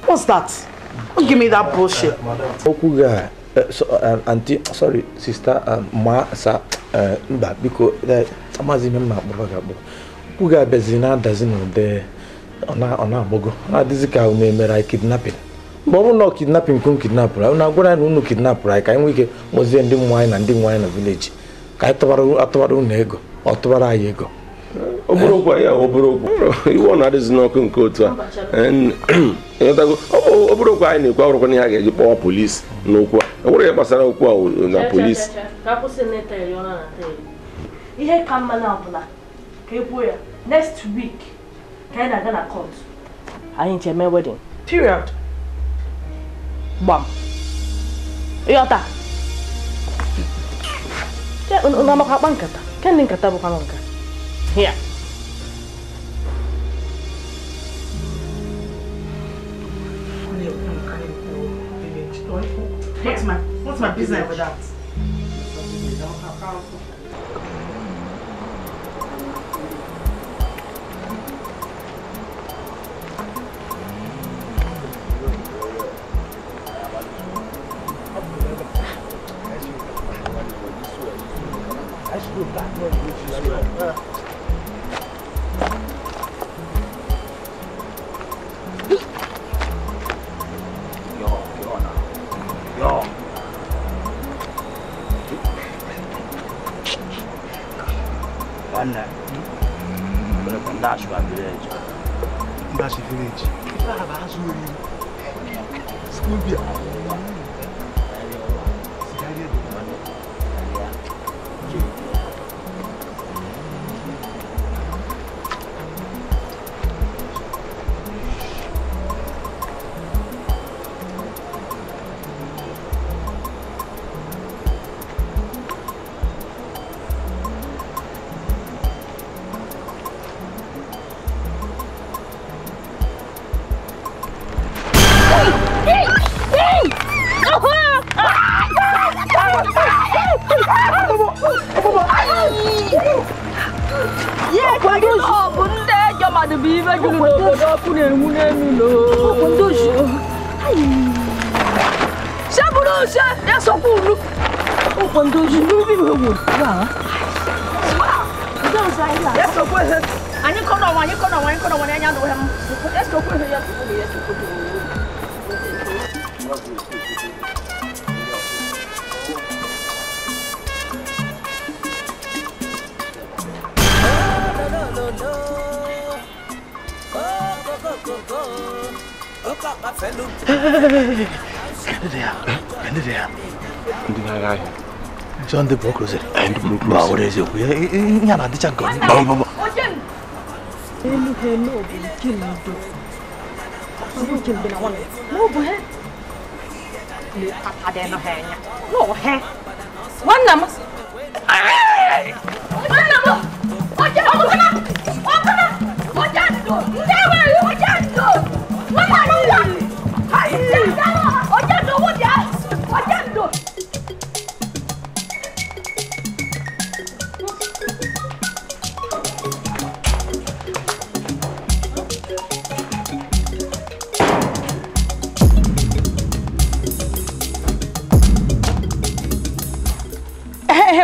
What's that? Don't give me that bullshit. Okuga auntie, sorry, sister, because Amazi member Bogabo. Puga Bezina doesn't know there on our bogo. This is how we may kidnapping. But no kidnapping, kidnapper. I'm not going to kidnapper. I can we was in wine and dim wine in the village. Kaitaru nego or Tovara Yego. Obroko, you want others knocking coat and Obroko, I knew when I get the police. No, what are the police? Ihe kama na ọbụla ka ebuo ya next week ka anyị na-aga na court anyị nche mee wedding period. Bam ịghọta unu amaka akpa nkata kendi nkata bụkwa nka here What's my business with that? Yeah, kwa hiyo bunde jamani bive julo bodo kune mune nulo. Bundoshi. Shaburusha ya sokulu. Bundoshi nubi wewu. Wa. Ndio sahihi. Ya sokulu. Ani kono wani anya ndo hem. Ya sokulu ya sokulu. John the Brokers and Bowers. We are not the jungle.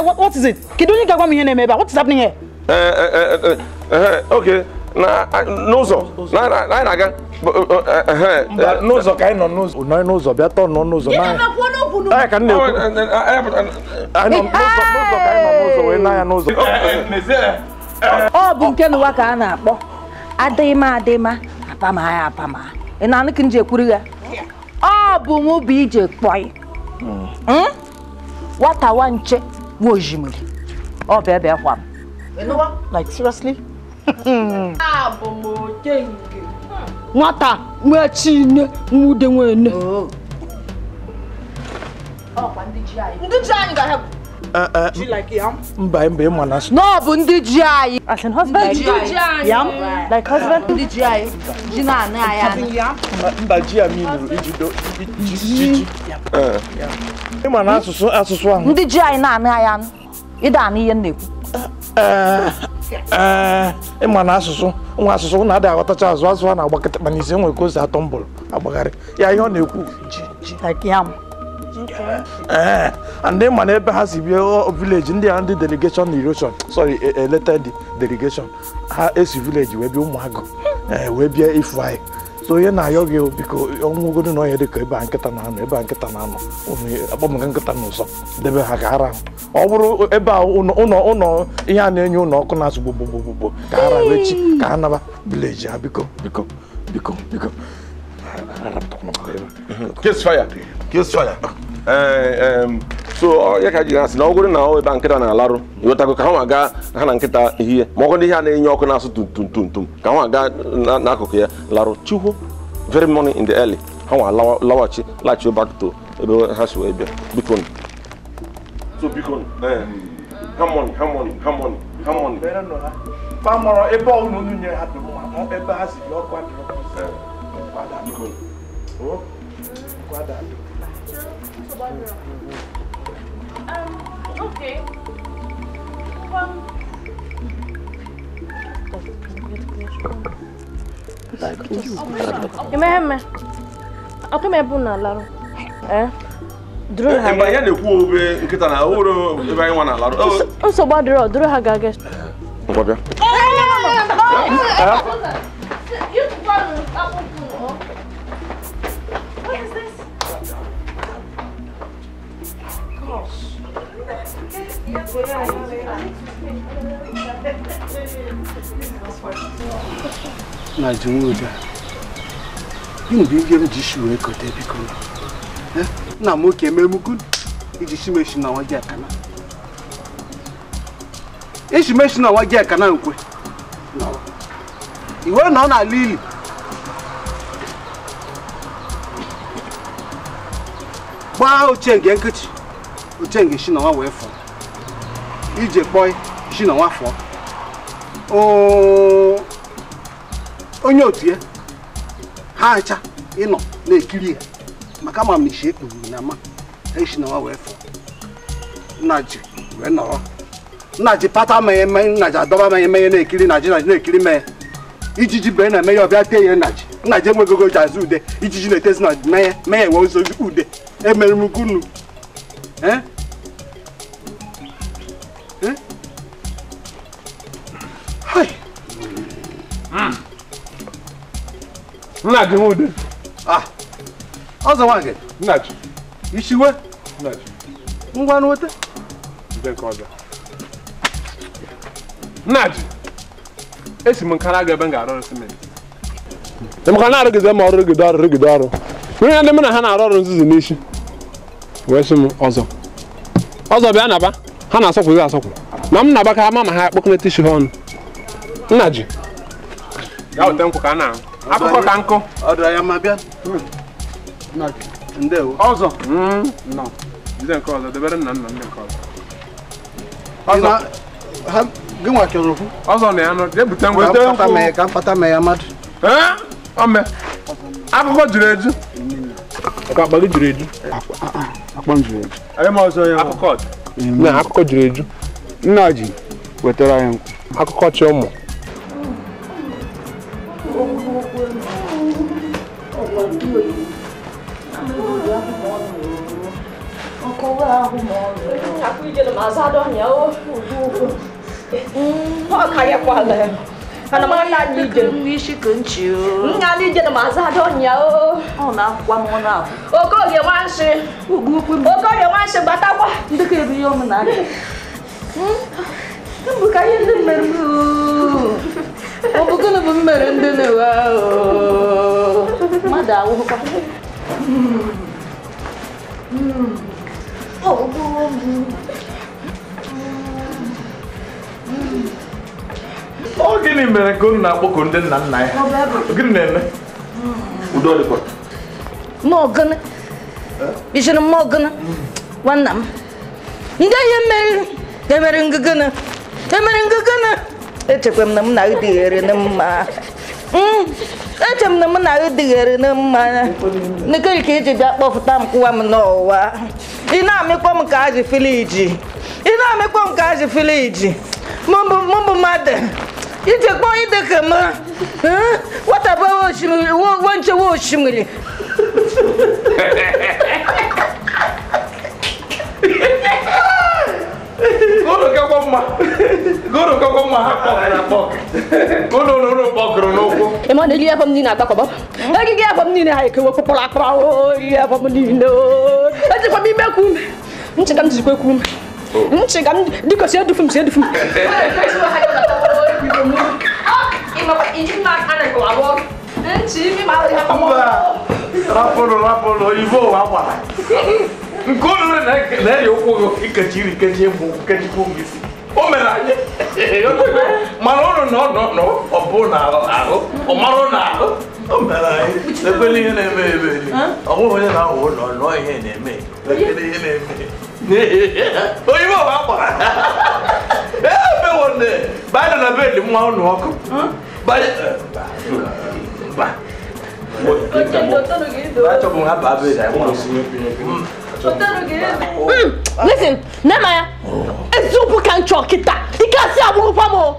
What is it? Kiduni Gagwam here, neighbor. What is happening here? Okay. Nozo. Nozo kind of nose. No nose. Better no nose. I can know. I know nozo kind of nose. When I nose. Oh, Bunken waka na po. Adema apama. Enani kinje kuriga. Oh, bumu bije boy. What I want che wojimuri. Oh, baby, what? You know what? Like seriously? Ah, bumu jenge. Nwata mwachine mudenwene. Oh, bandiji ayi. Ndiji ayi ga help. You like yam? Mbe manas. No, bundiji ayi. As in husband. Yam? Like husband? Ndiji ayi. Jina na ayi. Mbaji aminu ijido. Jiji. Mana asusu ahụ. Ndiji ayi na ana ayi anu. Ida ani yen neku. Mana asusu. Nwa asusu na ada aghọtacha azụ na agbakọta mana isi nwe kozi atọ mbụrụ agbagharị. Ya ihe ọ na-ekwu like yam. And then man ebe ha si bịa village ndị delegation erosion elected delegation ha esi village wee bịa ụmụagụ wee bịa ifu anyị so ihe na-ayọ gị biko ọnwụgodo na ọhịa dịka ebe a nkịta na-anọ akpọmụga nkịta n'ụzọ debe ha ka ara ọ bụrụ ebe a ụlọ ihe a na-enye ụlọ ọkụ na-asụ gbogbogbogbo ka ara wechi ka ha naba village ha biko Fire. So ya ka ji asị na ọgụrụ na ọ ebe nkịta na-alarụ ịghọtago ka ha aga ha na nkịta ihe ma ọgụ ndị ihe a na-enye ọkụ na-asụ tum ka ha aga n'akụkụ ya larụ chukwu very morning in the early ha nwa laghachi back to ebe ha si wee bịa biko so biko harmony pamọrọ ebe ọnụ nye ha dị mma ebe ha si bịa ọkụ biko Okay. Ememe. Aku mebu na laro. Duru ha. Mba ya na-ekwu obe nkịta na uru ebe anyị nwa na laro. Nsogbu adịrọ, duru ha ga guest. Ngwa bịa. Na jumuda. Yini binge mjishu we kote bikono. Na moke memukun. Ijishimeshi na waje kana. Ishimeshi na waje kana nkwe. Iwe na na lili. Ba ochenge nkechi. Ochenge shi na wa wefo. Ije boy shi na wa fo. Onye otu ya ha acha ịnọ na-ekiri ya maka ma m isi ekpuru na ama eshi na nwa wee fọ nna ji no na ji pata me na ja doba me na ekiri na ji na ekiri me ijiji be na me yo bia te ye na ji enwegogo ja zu ude ijiji na etesi na me wo so ude emeru m gunu hai nna ji ude ọzọ nwa gị nna ji ishiwe nna ji ngwa n'ote ndị nke ọzọ nna ji esi m nkara aga ebe m ga-arụ ọrụ simenti emeka na-arụgide ma ọrụ rụgide ọrụ nwere ndị mụ na ha na-arụ ọrụ nzuzu n'isi wee sị m ọzọ bịa naba ha na-asọkwụzi asọkwụ na m na-aba ka ama ma ha kpọkọneta isi ha ọnụ nna ji gaa weta nkwụ ka a na-ahụ akụkọ ka nkụ ọ dịra ya ma bịa ndewo ọzọ nọ jide nke ọzọ debere nna nna ndị nke ọzọ gị nwa chọrọ okwu ọzọ na ya nọ ebute ka mkpata mee ya mmadụ ome akụkọ juru eju akpa gị juru eju akpa m juru eju akụkọ juru eju nna ji wetara anyị nkwụ akụkọ chi ụmụ Ana mana ni je mishi kunchi o. Nga ni je na mazado nya o. Ona kwa mo na. Oko ge wanshi. Oko ge wanshi batakwa. Ndike bi yo mna. Mbuka yende meru. Obukuna bu mere ndene wa o. Mada wo kwa. Oh, ọ gịnị mere ka unu na-akpọkọ ndị nna nna ya gịnị na-eme udo dịkwa Morgan Bishop Morgan nwanna m ndị ihe mere ngụgụna echekwa m na m na-adịghere na mma eche m na m na-adịghere na mma nekere ka iji bịa kpọpụta m kwụwa m n'ụwa ị na-amịkpọ m ka ajị filiji mụ bụ mmadụ ije kpọọ ide ka m nwata bụ osimiri nchewa osimiri Emang dia lihat pemni nak tak kau? Lagi dia pemni ni hai kau kepala kau, dia pemni ni. Aje pemni aku. Mencegam di aku. Mencegam di kau siapa film. Ima ini nak anak kau awak. Encik, ini malah dia kamu. Rapor, Ivo apa? Kau nak yoko ikaciri kecil Omeranye. Marono no. Opona ago. Omarona ago. Omeranye. Lebeli neme. Omo wele na o no ihe neme. Lebeli neme. Oyibo ba. Be wonde. Ba na be limu anu oko. Ba. Listen, Nemaya, Ezubu can chalk it. He can't see a woman.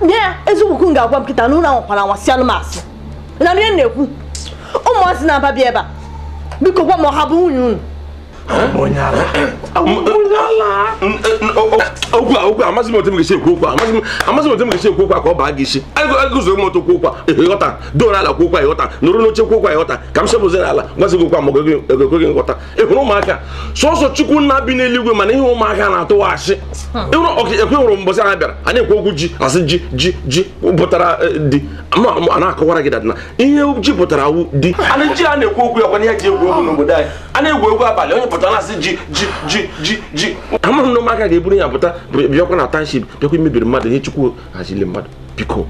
Yeah, Ezubu can go kita no na opala wasiano mas. Na me neku. O mo asina ba bieba. Biko kwa mo habu yun. Monyala. Ogwa amasi mo temi ke se kokwa. Amasi mo temi ke se kokwa ko ba gishi. Aguzo mo to kokwa. Yota. Dora la kokwa yota. Nuru no che kokwa yota. Kam se bozera ala. Ngasi kokwa mo gogo ngota. Ehunu maka. So chukwu na bi n'eligwe mana ihe ụmụaka na-atụ washi. Ehunu oke ekwehuru mbosi na bịara. Anyị ekwu ji asị ji pụtara di. Ama ana akọwara gị dadna. Ihe ji pụtara wu di. Anyị ji a na-ekwu okwu ya kwa ihe ji egwu egwu n'obodo anyị. A na-egwu egwu abalị onye pụtara na-asị ji. Ama m na ụmụaka ga-eburu ya pụta bịakwa na township bịakwa imebiri mmadụ ihe chukwu hazili mmadụ biko